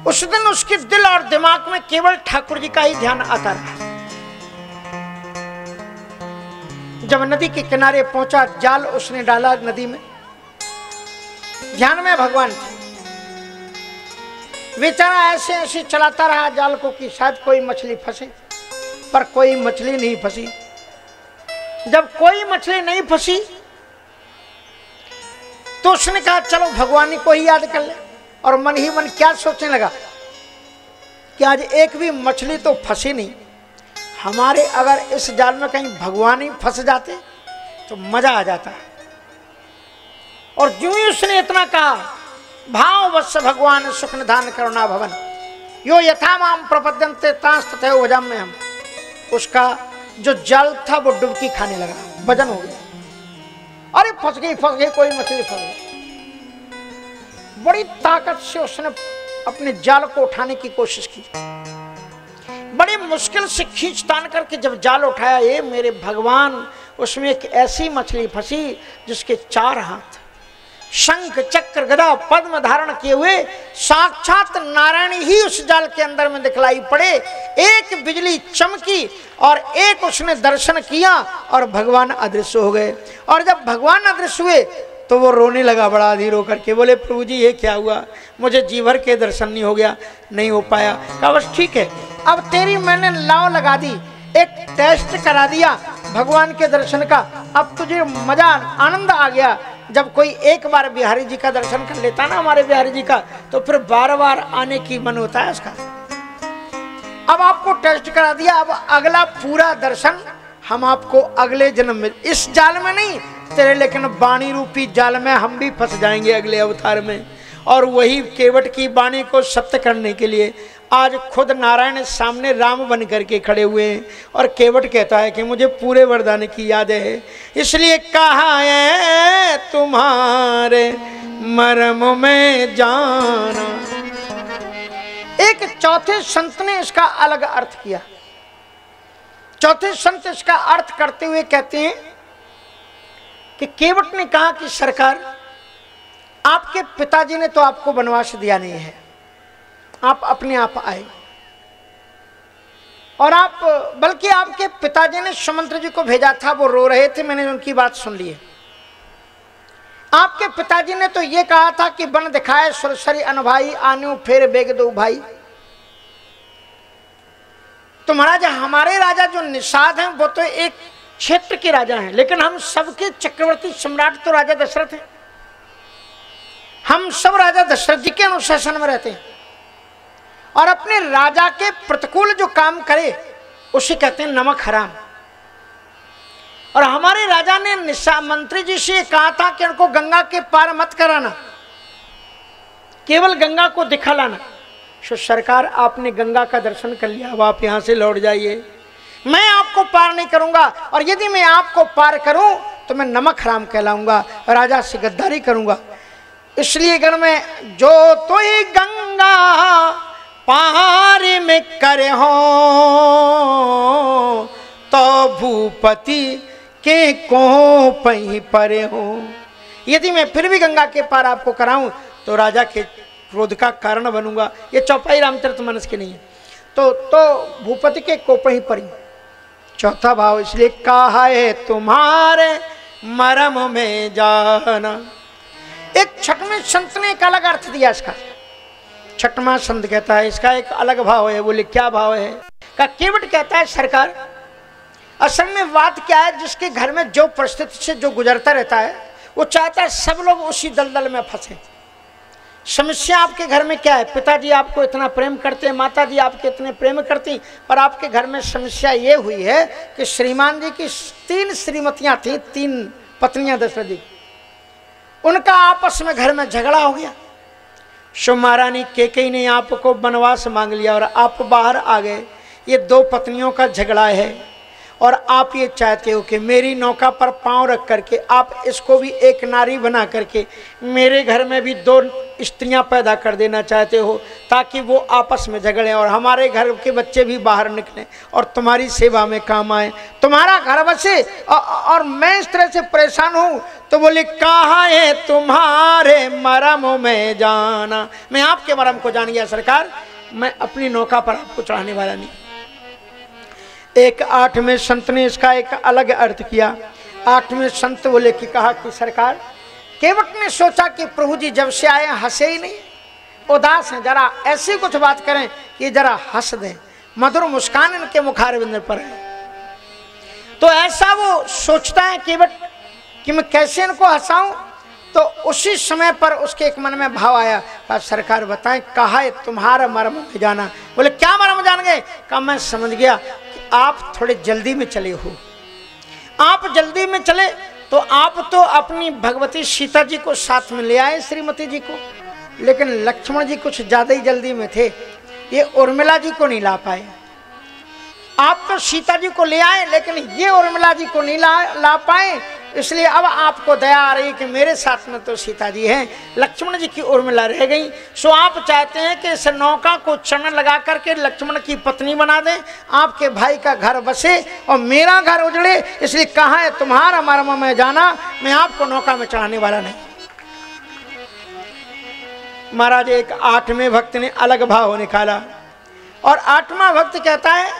उस दिन उसके दिल और दिमाग में केवल ठाकुर जी का ही ध्यान आता रहा। जब नदी के किनारे पहुंचा, जाल उसने डाला नदी में, ध्यान में भगवान थे। बेचारा ऐसे ऐसे चलाता रहा जाल को कि शायद कोई मछली फंसे, पर कोई मछली नहीं फंसी। जब कोई मछली नहीं फंसी तो उसने कहा चलो भगवान को ही याद कर ले, और मन ही मन क्या सोचने लगा कि आज एक भी मछली तो फंसी नहीं, हमारे अगर इस जाल में कहीं भगवान ही फंस जाते तो मजा आ जाता। और जो ही उसने इतना कहा, भाव वत्स भगवान सुख निधान करुणा भवन यो यथा माम प्रपद्यन्ते तांस तथैव भजाम्यहम्, हम उसका जो जल था वो डुबकी खाने लगा, वजन हो गया। अरे फंस गई कोई मछली फंस गई। बड़ी ताकत से उसने अपने जाल को उठाने की कोशिश की, बड़ी मुश्किल से खींचतान करके जब जाल उठाया, ये मेरे भगवान, उसमें एक ऐसी मछली फंसी जिसके 4 हाथ, शंख चक्र गदा पद्म धारण किए हुए साक्षात नारायण ही उस जाल के अंदर में दिखलाई पड़े। एक बिजली चमकी और एक उसने दर्शन किया और भगवान अदृश्य हो गए। और जब भगवान अदृश्य हुए तो वो रोने लगा बड़ा अधीर होकर के। बोले प्रभु जी ये क्या हुआ, मुझे जी भर के दर्शन नहीं हो गया, नहीं हो पाया। कहा बस ठीक है, अब तेरी मैंने लाव लगा दी, एक टेस्ट करा दिया भगवान के दर्शन का, अब तुझे मजा आनंद आ गया। जब कोई एक बार बिहारी जी का दर्शन कर लेता ना, हमारे बिहारी जी का, तो फिर बार बार आने की मन होता है उसका। अब आपको टेस्ट करा दिया, अब अगला पूरा दर्शन हम आपको अगले जन्म में, इस जाल में नहीं तेरे, लेकिन वाणी रूपी जाल में हम भी फंस जाएंगे अगले अवतार में। और वही केवट की वाणी को सत्य करने के लिए आज खुद नारायण सामने राम बन करके खड़े हुए हैं। और केवट कहता है कि मुझे पूरे वरदान की याद है, इसलिए कहा है तुम्हारे मर्म में जाना। एक चौथे संत ने इसका अलग अर्थ किया। चौथे संत इसका अर्थ करते हुए कहते हैं कि केवट ने कहा कि सरकार, आपके पिताजी ने तो आपको वनवास दिया नहीं है, आप अपने आप आए, और आप, बल्कि आपके पिताजी ने सुमंत्र जी को भेजा था, वो रो रहे थे, मैंने उनकी बात सुन ली है। आपके पिताजी ने तो ये कहा था कि बन दिखाए सुरसरी अनभाई, आन्यू फेर बेग दो भाई। तो महाराज हमारे राजा जो निषाद हैं वो तो एक क्षेत्र के राजा हैं, लेकिन हम सबके चक्रवर्ती सम्राट तो राजा दशरथ हैं। हम सब राजा दशरथ जी के अनुशासन में रहते हैं, और अपने राजा के प्रतिकूल जो काम करे उसे कहते हैं नमक हराम। और हमारे राजा ने मंत्री जी से कहा था कि उनको गंगा के पार मत कराना, केवल गंगा को दिखा लाना। तो सरकार आपने गंगा का दर्शन कर लिया, अब आप यहां से लौट जाइए, मैं आपको पार नहीं करूंगा, और यदि मैं आपको पार करूं तो मैं नमक हराम कहलाऊंगा, राजा से गद्दारी करूंगा। इसलिए अगर मैं जो तो ही गंगा पार में करे हो तो भूपति के को पही परे हो। यदि मैं फिर भी गंगा के पार आपको कराऊं तो राजा के क्रोध का कारण बनूंगा। ये चौपाई रामचरितमानस की नहीं है। तो भूपति के कोपही परी, चौथा भाव। इसलिए कहा है तुम्हारे मरम में जाना। एक छठवें संत ने एक अलग अर्थ दिया इसका। छठवां संत कहता है इसका एक अलग भाव है। बोले क्या भाव है? का केवट कहता है सरकार, असल में बात क्या है, जिसके घर में जो परिस्थिति से जो गुजरता रहता है वो चाहता है सब लोग उसी दलदल में फंसे। समस्या आपके घर में क्या है? पिताजी आपको इतना प्रेम करते हैं, माताजी आपके इतने प्रेम करती, पर आपके घर में समस्या ये हुई है कि श्रीमान जी की 3 श्रीमतियां थी, 3 पत्नियां दशरथ जी, उनका आपस में घर में झगड़ा हो गया। सो महारानी कैकेयी ने आपको वनवास मांग लिया और आप बाहर आ गए। ये 2 पत्नियों का झगड़ा है और आप ये चाहते हो कि मेरी नौका पर पांव रख करके आप इसको भी एक नारी बना करके मेरे घर में भी 2 स्त्रियां पैदा कर देना चाहते हो, ताकि वो आपस में झगड़े और हमारे घर के बच्चे भी बाहर निकलें और तुम्हारी सेवा में काम आए, तुम्हारा घर बसे और मैं इस तरह से परेशान हूँ। तो बोले कहाँ है तुम्हारे मरम में जाना? मैं आपके मरम को जान गया सरकार, मैं अपनी नौका पर आपको चढ़ाने वाला नहीं। एक 8वें संत ने इसका एक अलग अर्थ किया। 8वें संत बोले कि कहा कि सरकार, केवट ने सोचा कि प्रभु जी जब से आए हंसे ही नहीं, उदास हैं, जरा ऐसी कुछ बात करें कि जरा हंस दें, मधुर मुस्कान इनके मुखारविंद पर है। तो ऐसा वो सोचता है केवट कि मैं कैसे इनको हंसाऊं। तो उसी समय पर उसके एक मन में भाव आया, कहा सरकार बताएं कहा है तुम्हारा मरम में जाना? बोले क्या मरम जान गए? कहा मैं समझ गया कि आप थोड़े जल्दी में चले हो। आप जल्दी में चले तो आप तो अपनी भगवती सीता जी को साथ में ले आए, श्रीमती जी को, लेकिन लक्ष्मण जी कुछ ज्यादा ही जल्दी में थे, ये उर्मिला जी को नहीं ला पाए। आप तो सीता जी को ले आए लेकिन ये उर्मिला जी को नहीं ला पाए, इसलिए अब आपको दया आ रही कि मेरे साथ में तो सीता जी हैं, लक्ष्मण जी की उर्मिला रह गई। सो आप चाहते हैं कि इस नौका को चरण लगा करके लक्ष्मण की पत्नी बना दें, आपके भाई का घर बसे और मेरा घर उजड़े, इसलिए कहा है तुम्हारा मरम में जाना, मैं आपको नौका में चढ़ाने वाला नहीं। महाराज एक 8वें भक्त ने अलग भाव निकाला और 8वां भक्त कहता है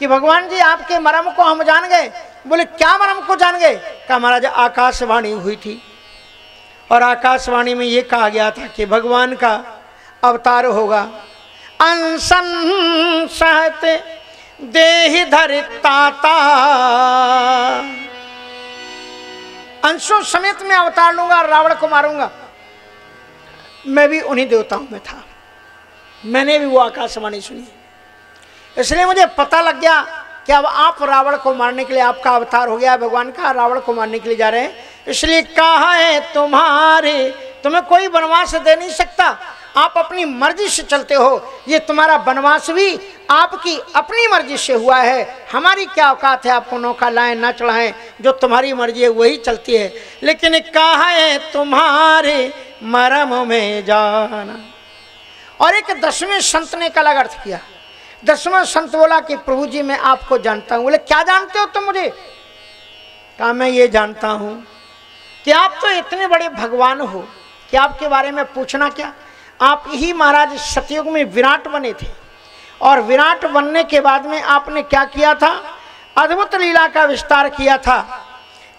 कि भगवान जी आपके मरम को हम जान गए। बोले क्या मरम को जान गए? कहा महाराज आकाशवाणी हुई थी और आकाशवाणी में ये कहा गया था कि भगवान का अवतार होगा। अनशन सहते देहि धरिताता, अंशों समेत में अवतार लूंगा, रावण को मारूंगा। मैं भी उन्हीं देवताओं में था, मैंने भी वो आकाशवाणी सुनी, इसलिए मुझे पता लग गया कि अब आप रावण को मारने के लिए, आपका अवतार हो गया भगवान का, रावण को मारने के लिए जा रहे हैं। इसलिए कहा है तुम्हारे, तुम्हें कोई वनवास दे नहीं सकता, आप अपनी मर्जी से चलते हो। ये तुम्हारा वनवास भी आपकी अपनी मर्जी से हुआ है, हमारी क्या औकात है आपको नौका लाएं ना चढ़ाएं, जो तुम्हारी मर्जी है वही चलती है। लेकिन कहा है तुम्हारे मरम में जाना। और एक 10वें संत ने का अलग अर्थ किया। 10वां संत बोला कि प्रभु जी मैं आपको जानता हूं। बोले क्या जानते हो तुम मुझे? कहा मैं ये जानता हूं कि आप तो इतने बड़े भगवान हो कि आपके बारे में पूछना क्या। आप ही महाराज सतयुग में विराट बने थे और विराट बनने के बाद में आपने क्या किया था? अद्भुत लीला का विस्तार किया था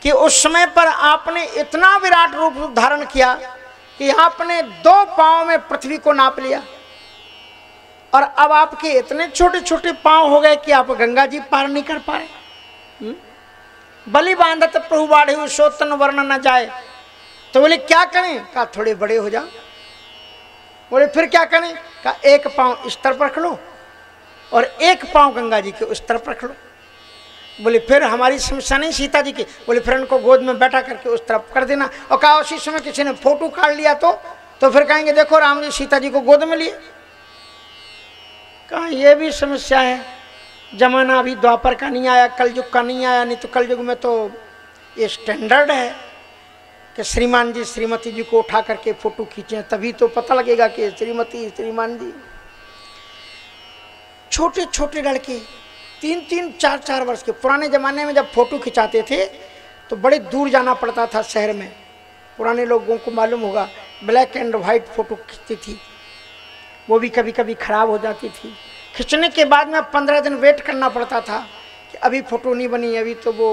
कि उस समय पर आपने इतना विराट रूप धारण किया कि आपने 2 पांव में पृथ्वी को नाप लिया और अब आपके इतने छोटे छोटे पांव हो गए कि आप गंगा जी पार नहीं कर पाए। बलि बांधत प्रभु बाढ़े सोतन वर्ण न जाए। तो बोले क्या करें? कहा थोड़े बड़े हो जाओ। बोले फिर क्या करें? कहा एक पांव इस तरफ रख लो और एक पांव गंगा जी के उस तरफ रख लो। बोले फिर हमारी समस्या नहीं सीता जी की। बोले फिर उनको गोद में बैठा करके उस तरफ कर देना। और कहा उसी समय किसी ने फोटो काट लिया तो फिर कहेंगे देखो राम जी सीता जी को गोद में लिए। कहा ये भी समस्या है, जमाना अभी द्वापर का नहीं आया, कलयुग का नहीं आया, नहीं तो कलयुग में तो ये स्टैंडर्ड है कि श्रीमान जी श्रीमती जी को उठा करके फोटो खींचे, तभी तो पता लगेगा कि श्रीमती श्रीमान जी। छोटे छोटे लड़के 3-3, 4-4 वर्ष के, पुराने ज़माने में जब फोटो खिंचाते थे तो बड़े दूर जाना पड़ता था शहर में। पुराने लोगों को मालूम होगा, ब्लैक एंड वाइट फ़ोटो खींचती थी, वो भी कभी कभी ख़राब हो जाती थी। खींचने के बाद में 15 दिन वेट करना पड़ता था कि अभी फ़ोटो नहीं बनी, अभी तो वो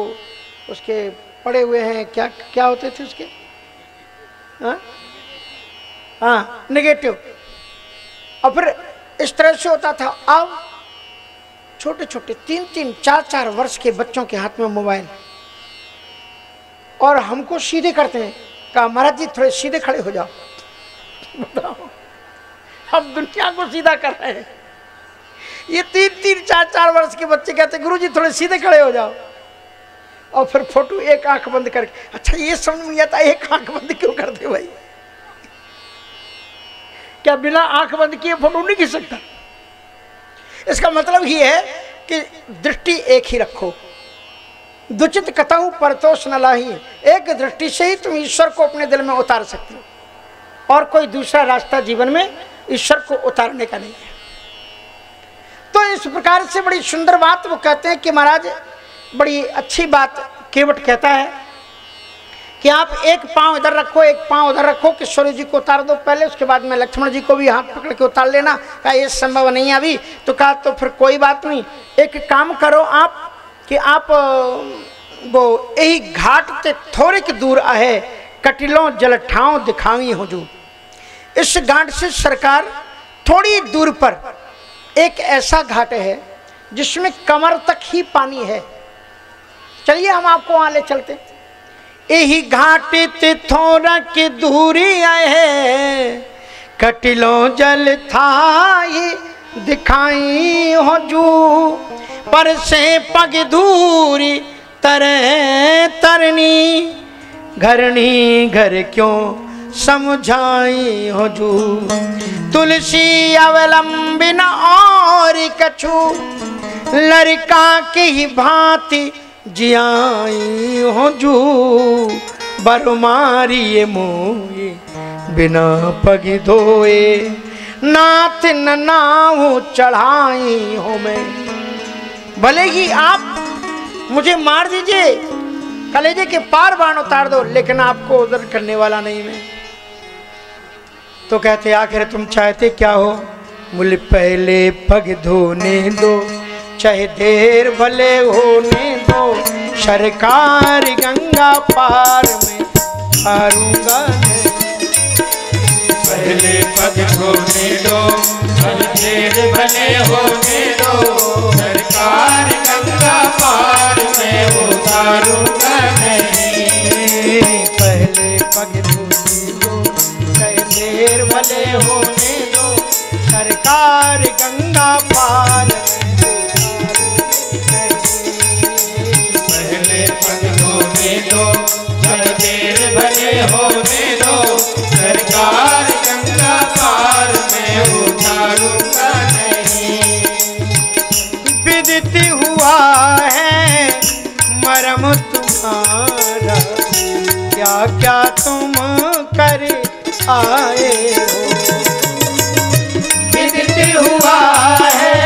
उसके पड़े हुए हैं, क्या क्या होते थे उसके, हाँ नेगेटिव। और फिर इस तरह से होता था। अब छोटे छोटे 3-3, 4-4 वर्ष के बच्चों के हाथ में मोबाइल, और हमको सीधे करते हैं। कहा महाराज जी थोड़े सीधे खड़े हो जाओ। बताओ, हम दुनिया को सीधा कर रहे हैं। ये 3-3, 4-4 वर्ष के बच्चे कहते गुरु जी थोड़े सीधे खड़े हो जाओ। और फिर फोटो एक आंख बंद करके, अच्छा ये समझ में आता एक आंख बंद क्यों करते भाई? क्या बिना आंख बंद किए फोटो नहीं खींच सकता? इसका मतलब ये है कि दृष्टि एक ही रखो। दुचित कतहु परतोष न लाही। एक दृष्टि से ही तुम ईश्वर को अपने दिल में उतार सकते हो, और कोई दूसरा रास्ता जीवन में ईश्वर को उतारने का नहीं है। तो इस प्रकार से बड़ी सुंदर बात वो कहते हैं कि महाराज बड़ी अच्छी बात केवट कहता है कि आप एक पांव इधर रखो, एक पांव उधर रखो, किशोरी जी को उतार दो पहले, उसके बाद में लक्ष्मण जी को भी हाथ पकड़ के उतार लेना। कहा ये संभव नहीं है अभी। तो कहा तो फिर कोई बात नहीं, एक काम करो आप कि आप वो यही घाट से थोड़े की दूर आहे, कटिलों जलठाओं दिखावी हो जो। इस घाट से सरकार थोड़ी दूर पर एक ऐसा घाट है जिसमें कमर तक ही पानी है। चलिए हम आपको वहां ले चलते। यही घाट ते थोड़ा की दूरी है, कटिलों जल थाई दिखाई हो जू। पर से पग दूरी तरह तरनी, घरनी घर क्यों समझाई हो जू। तुलसी अवलंबिन और कछु, लड़का की भांति जियाई हो जू। बरमारी मोए बिना पग धोए, नाथ न नाहु चढ़ाई हो मैं। भले ही आप मुझे मार दीजिए, कलेजे के पार बाण उतार दो, लेकिन आपको उधर करने वाला नहीं मैं। तो कहते आखिर तुम चाहते क्या हो? मुझे पहले पग धोने दो, चाहे देर भले होने दो। सरकार गंगा पार में हारूंगा मैं। पहले पग धोने दो, देर भले होने दो। सरकार गंगा पार में उतारूंगा नहीं। पहले पग धोने दो, चाहे देर भले होने दो। सरकार गंगा पार में पहले पग धोने दो, देर भले होने दो। सरकार गंगा पार में उतारूंगा नहीं। विदित हुआ है मरम तुम्हारा, क्या क्या तुम कर आए हो। विदित हुआ है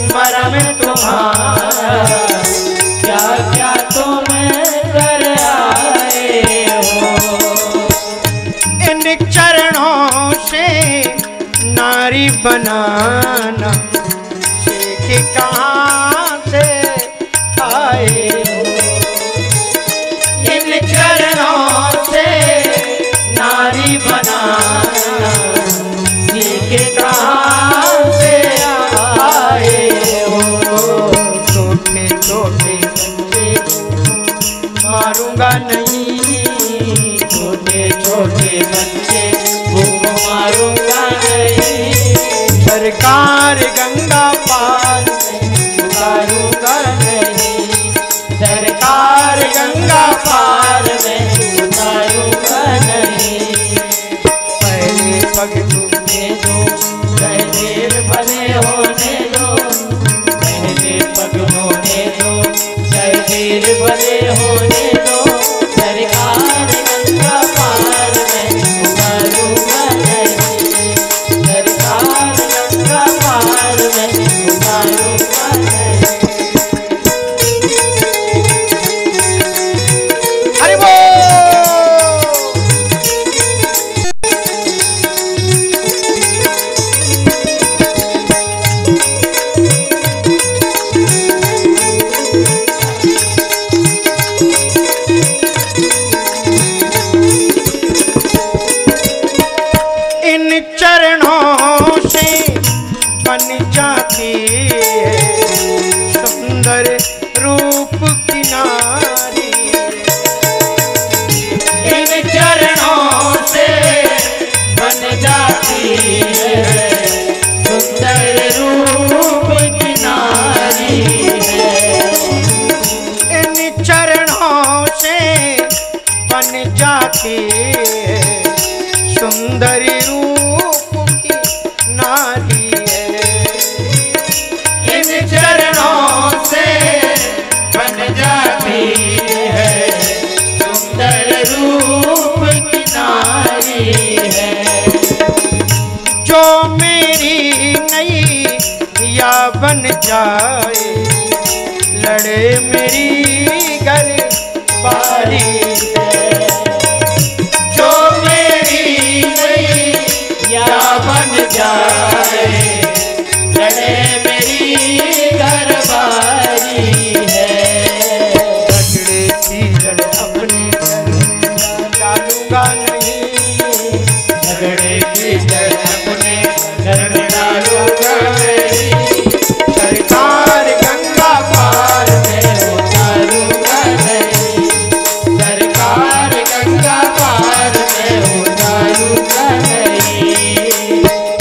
मरम तुम्हारा, क्या क्या तुम कर आए हो। इन चरणों से नारी बनाना सीख कहाँ से आए हो। इन चरणों से नारी बनाना सीख कहाँ से आए हो। छोटे छोटे मारूंगा नहीं, छोटे छोटे बच्चे भूख मारूंगा नहीं। सरकार गंगा पार में उतारूंगा नहीं। सरकार गंगा पार में उतारूंगा नहीं। पहले पग धोने दो, चाहे देर भले होने दो। पहले पग धोने दो, चाहे देर भले होने दो। सरकार गंगा पार में उतारूंगा नहीं। सरकार गंगा पार में उतारूंगा नहीं। हरि बोल। इन चरणों से बन जाती है सुंदर रूप की नारी। इन चरणों से बन जाती है सुंदर रूप की नारी है। इन चरणों से बन जाती है सुंदर रूप की नारी है। इन चरणों से बन जाती है सुंदर रूप की नारी है। जो मेरी नैया बन जाए लड़े मेरी गरबारी है। जो मेरी नैया बन जाए लड़े मेरी घरबारी है। झगड़े की जड़ अपने डालूंगा नहीं, झगड़े की जड़ अपने घर में डालूंगा नहीं। सरकार गंगा पार मैं उतारूंगा नहीं। सरकार गंगा पार मैं उतारूंगा नहीं।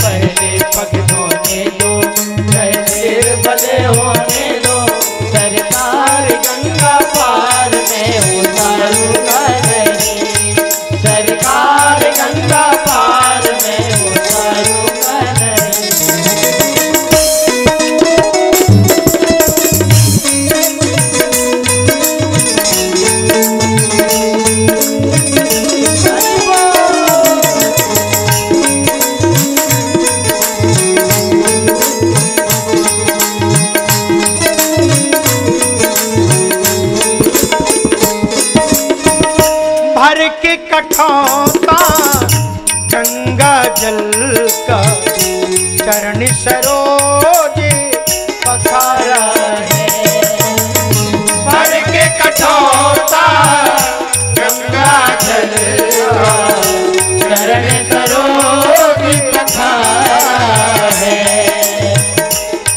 पहले पग धोने दो चाहे सिर भले होने दो। सरकार गंगा पार मैं उतारूंगा नहीं। सरकार गंगा पार मैं उतारूंगा नहीं। भर के कठौता गंगा जल का चरण सरोज पखारा है। भर के कठौता गंगा जल का चरण सरोज पखारा है।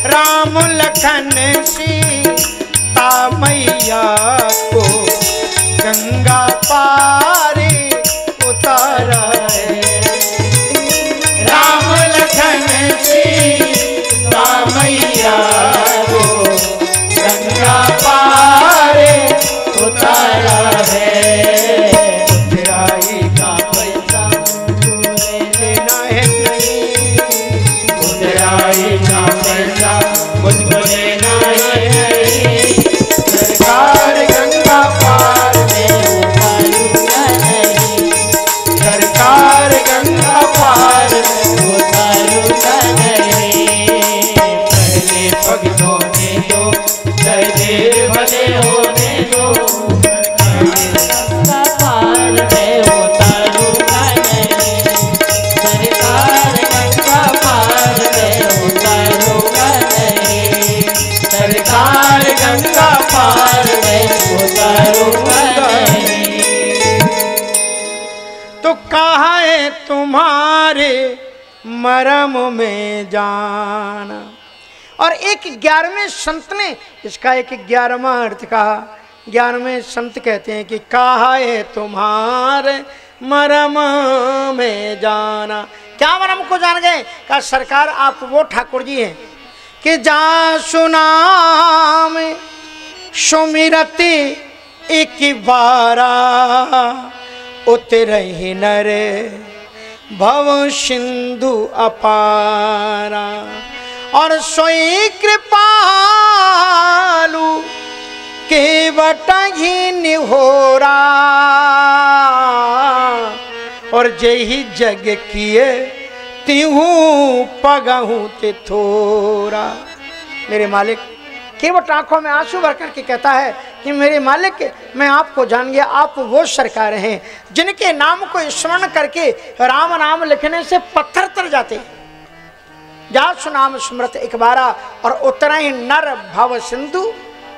राम लखन सीता मैया को गंगा पारे उतारा है। राम लखन सीता मैया को गंगा पारे उतारा है। उतराई का पैसा तुझे लेना है नहीं, उतराई का पैसा मुझको लेना है। सरकार गंगा पार मैं उतारूंगा नहीं। सरकार गंगा पार उतारूंगा नहीं। पहले पग धोने दो चाहे देर भले होने दो। गंगा पार मैं उतारूंगा नहीं। सरकार गंगा पार मैं उतारूंगा नहीं। सरकार गंगा पार मैं उतारूंगा नहीं। तो कहाँ है तुम्हारे मरम में जाना। और एक 11वें संत ने इसका एक 11वां अर्थ कहा। 11वें संत कहते हैं कि कहाँ है तुम्हारे मरम में जाना। क्या मरम को जान गए? कहा सरकार आप वो ठाकुर जी हैं कि जा सुनाम सुमिरते एक बारा उतरहि नर भव सिंधु अपारा। और सोई कृपालु केवट ही निहोरा। और जेहि जग किए तिहू पगहू ते थोरा। मेरे मालिक केवट आंखों में आंसू भर करके कहता है कि मेरे मालिक मैं आपको जान गया, आप वो सरकार हैं जिनके नाम को स्मरण करके राम नाम लिखने से पत्थर तर जाते हैं। जा सुनाम स्मृत एक बारा और उतना ही नर भव सिंधु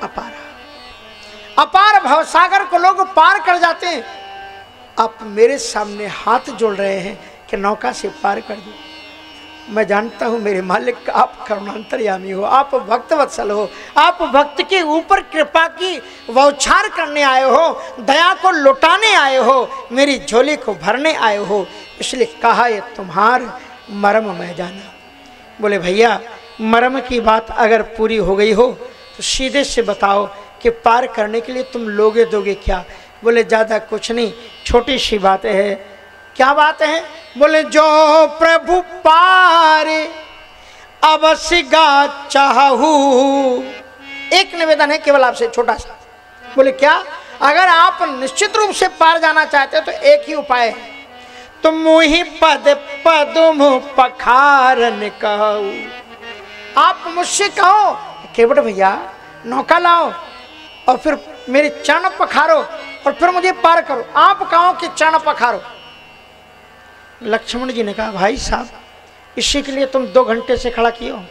अपारा। अपार भवसागर को लोग पार कर जाते हैं। आप मेरे सामने हाथ जोड़ रहे हैं कि नौका से पार कर दो। मैं जानता हूँ मेरे मालिक आप करुणांतर्यामी हो, आप भक्त वत्सल हो, आप भक्त के ऊपर कृपा की बौछार करने आए हो, दया को लुटाने आए हो, मेरी झोली को भरने आए हो, इसलिए कहा ये तुम्हार मर्म मैं जाना। बोले भैया मर्म की बात अगर पूरी हो गई हो तो सीधे से बताओ कि पार करने के लिए तुम लोगे दोगे क्या? बोले ज़्यादा कुछ नहीं, छोटी सी बात है। क्या बात है? बोले जो प्रभु पारे अवश्य गा चाहू। एक निवेदन है केवल आपसे छोटा सा। बोले क्या? अगर आप निश्चित रूप से पार जाना चाहते हो तो एक ही उपाय है, तो मुहि पद पदुम पखारन कहू। आप मुझसे कहो केवट भैया नौका लाओ और फिर मेरे चरण पखारो और फिर मुझे पार करो। आप कहो कि चरण पखारो। लक्ष्मण जी ने कहा भाई साहब इसी के लिए तुम 2 घंटे से खड़ा किए हो,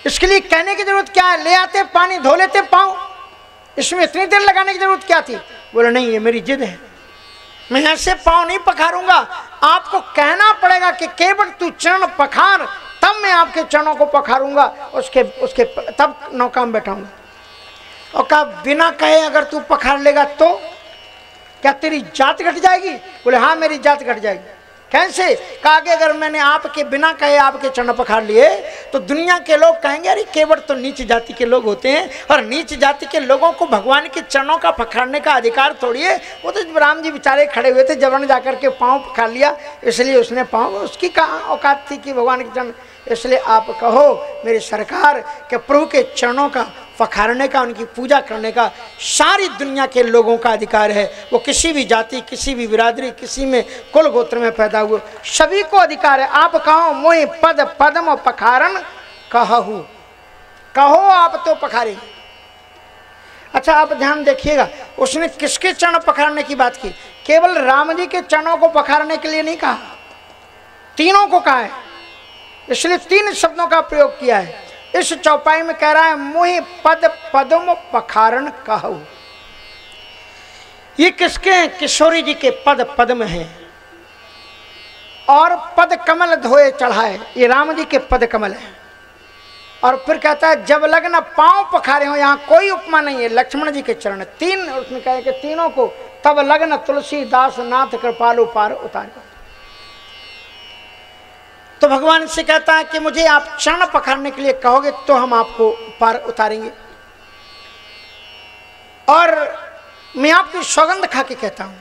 इसके लिए कहने की जरूरत क्या है? ले आते पानी धो लेते पाँव, इसमें इतनी देर लगाने की जरूरत क्या थी? बोले नहीं ये मेरी जिद है, मैं ऐसे पाँव नहीं पखारूंगा, आपको कहना पड़ेगा कि केवल तू चरण पखार, तब मैं आपके चरणों को पखारूंगा, उसके तब नौका में बैठाऊंगा। और कहा बिना कहे अगर तू पखार लेगा तो क्या तेरी जात घट जाएगी? बोले हाँ मेरी जात घट जाएगी। कैसे? कहा कि अगर मैंने आपके बिना कहे आपके चरण पखार लिए तो दुनिया के लोग कहेंगे अरे केवल तो नीच जाति के लोग होते हैं, और नीच जाति के लोगों को भगवान के चरणों का पखारने का अधिकार थोड़ी है। वो तो राम जी बेचारे खड़े हुए थे, जबरन जाकर के पाँव पखार लिया, इसलिए उसने पाँव, उसकी कहाँ औकात थी कि भगवान के चरण। इसलिए आप कहो मेरी सरकार के प्रभु के चरणों का पखारने का, उनकी पूजा करने का सारी दुनिया के लोगों का अधिकार है। वो किसी भी जाति, किसी भी बिरादरी, किसी में कुल गोत्र में पैदा हुए, सभी को अधिकार है। आप कहो मोहि पद पद्म पखारन कहू, कहो आप तो पखारे। अच्छा आप ध्यान देखिएगा, उसने किसके चरण पखारने की बात की? केवल राम जी के चरणों को पखारने के लिए नहीं कहा, तीनों को कहा है, इसलिए 3 शब्दों का प्रयोग किया है। इस चौपाई में कह रहा है मुहि पद पद्म पखारन कहू। ये किसके हैं? किशोरी जी के पद पद्म हैं और पद कमल धोए चढ़ाए, ये राम जी के पद कमल है। और फिर कहता है जब लगन पांव पखारे हो, यहाँ कोई उपमा नहीं है, लक्ष्मण जी के चरण 3, उसने कहा कि तीनों को तब लगन तुलसीदास नाथ कृपालु पार उतारे। तो भगवान से कहता है कि मुझे आप चरण पखारने के लिए कहोगे तो हम आपको पार उतारेंगे। और मैं आपकी सौगंध खा के कहता हूं,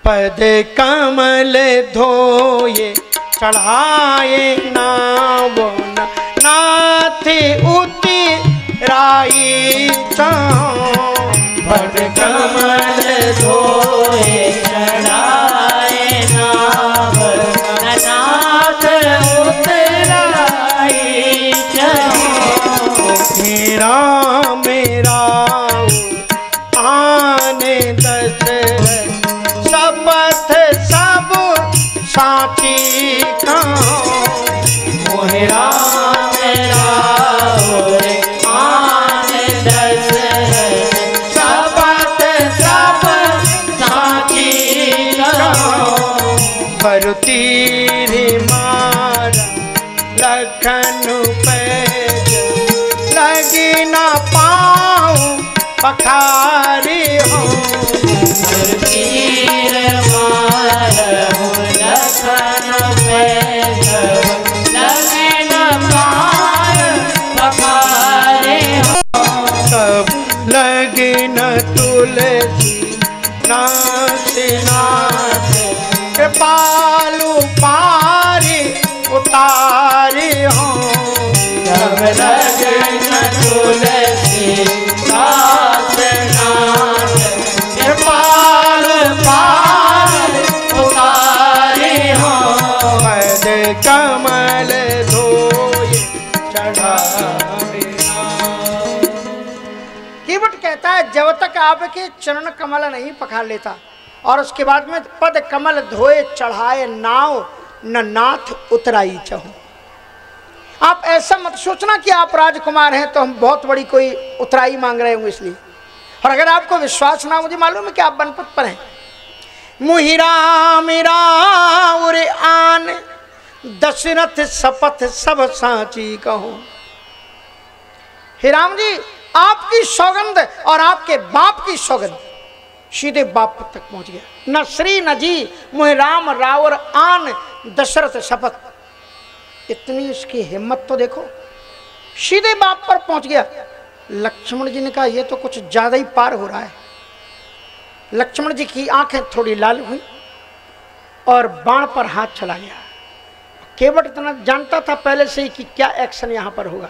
पद कमल धोए चढ़ाए नाव नाथ उतराई चाओ। पद कमल धोए चढ़ाए नाव नाथ उतराई चाओ। मेरा मेरा आने दशरथ शपथ सब साची का। मोहरा मेरा आने दशरथ शपथ सब साची का। भरती मारा लखन पैज लगी न पाऊं पखारी हो। तीर मारहु लखन पैज लगी न पाऊं पखारी हो। सब लगी न तुलसी नाथ नाथ कृपालु पारी उतारी हो। सब लगन तुलसी नाथ नाथ कृपालु पार उतारी हो। पद कमल धोए चढ़ाए। केवट कहता है जब तक आपके चरण कमल नहीं पखार लेता, और उसके बाद में पद कमल धोए चढ़ाए नाव न नाथ उतराई चाहूं। आप ऐसा मत सोचना कि आप राजकुमार हैं तो हम बहुत बड़ी कोई उतराई मांग रहे होंगे इसलिए। और अगर आपको विश्वास ना, मुझे मालूम है कि आप बनपत पर हैं, मुहि राम राउर आन, दशरथ शपथ सब साची कहो। हे राम जी, आपकी सौगंध और आपके बाप की सौगंध, सीधे बाप तक पहुंच गया। न श्री न जी मुहि राम राउर आन, दशरथ शपथ। इतनी इसकी हिम्मत तो देखो, सीधे बाप पर पहुंच गया। लक्ष्मण जी ने कहा यह तो कुछ ज्यादा ही पार हो रहा है। लक्ष्मण जी की आंखें थोड़ी लाल हुई और बाण पर हाथ चला गया। केवट इतना जानता था पहले से ही कि क्या एक्शन यहां पर होगा।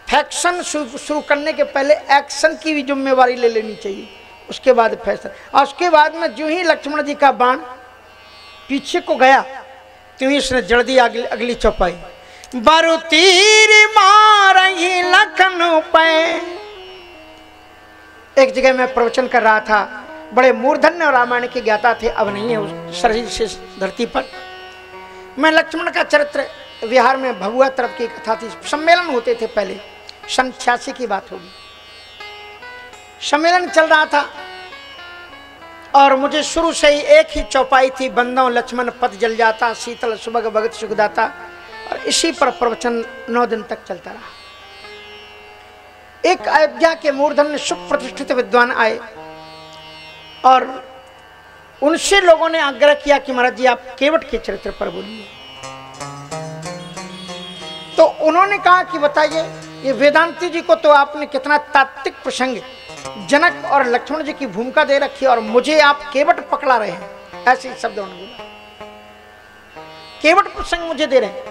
फैक्शन शुरू करने के पहले एक्शन की भी जिम्मेवारी ले लेनी चाहिए, उसके बाद फैक्शन। और उसके बाद में जो ही लक्ष्मण जी का बाण पीछे को गया, तो ही उसने जड़ दी अगली चौपाई। बरु तीर मारही लखन पे। एक जगह मैं प्रवचन कर रहा था, बड़े मूर्धन्य और रामायण के ज्ञाता थे, अब नहीं है उस शरीर से धरती पर। मैं लक्ष्मण का चरित्र विहार में भभुआ तरफ की कथा थी, सम्मेलन होते थे पहले, सन 86 की बात होगी। सम्मेलन चल रहा था और मुझे शुरू से ही एक ही चौपाई थी, बंदों लक्ष्मण पद जल जाता, शीतल सुबह भगत सुखदाता। और इसी पर प्रवचन 9 दिन तक चलता रहा। एक अयोध्या के मूर्धन्य सुप्रतिष्ठित विद्वान आए और उनसे लोगों ने आग्रह किया कि महाराज जी आप केवट के चरित्र पर बोलिए। तो उन्होंने कहा कि बताइए, ये वेदांती जी को तो आपने कितना तात्विक प्रसंग जनक और लक्ष्मण जी की भूमिका दे रखी है और मुझे आप केवट पकड़ा रहे हैं, ऐसे शब्द उन्होंने बोला। केवट प्रसंग मुझे दे रहे हैं।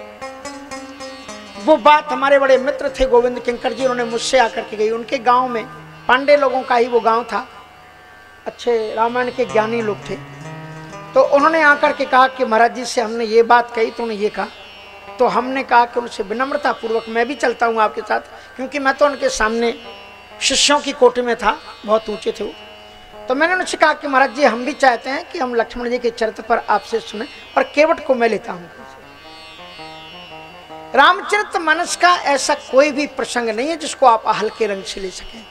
वो बात हमारे बड़े मित्र थे गोविंद किंकर जी, उन्होंने मुझसे आकर के गई। उनके गांव में पांडे लोगों का ही वो गांव था, अच्छे रामायण के ज्ञानी लोग थे। तो उन्होंने आकर के कहा कि महाराज जी से हमने ये बात कही, तो उन्होंने ये कहा। तो हमने कहा कि उनसे विनम्रता पूर्वक मैं भी चलता हूँ आपके साथ, क्योंकि मैं तो उनके सामने शिष्यों की कोटि में था, बहुत ऊंचे थे वो। तो मैंने उनसे कहा कि महाराज जी हम भी चाहते हैं कि हम लक्ष्मण जी के चरित्र पर आपसे सुने, और केवट को मैं लेता हूँ। रामचरितमानस का ऐसा कोई भी प्रसंग नहीं है जिसको आप हल्के रंग से ले सकें,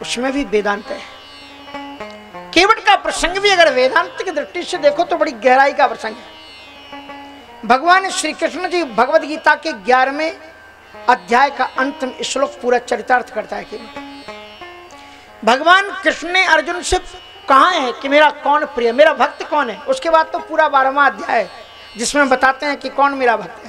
उसमें भी वेदांत है। केवट का प्रसंग भी अगर वेदांत की दृष्टि से देखो तो बड़ी गहराई का प्रसंग है। भगवान श्री कृष्ण जी भगवद गीता के 11वें अध्याय का अंतिम श्लोक पूरा चरितार्थ करता है। केवट भगवान कृष्ण ने अर्जुन से कहा है कि मेरा कौन प्रिय, मेरा भक्त कौन है। उसके बाद तो पूरा 12वां अध्याय जिसमें बताते हैं कि कौन मेरा भक्त।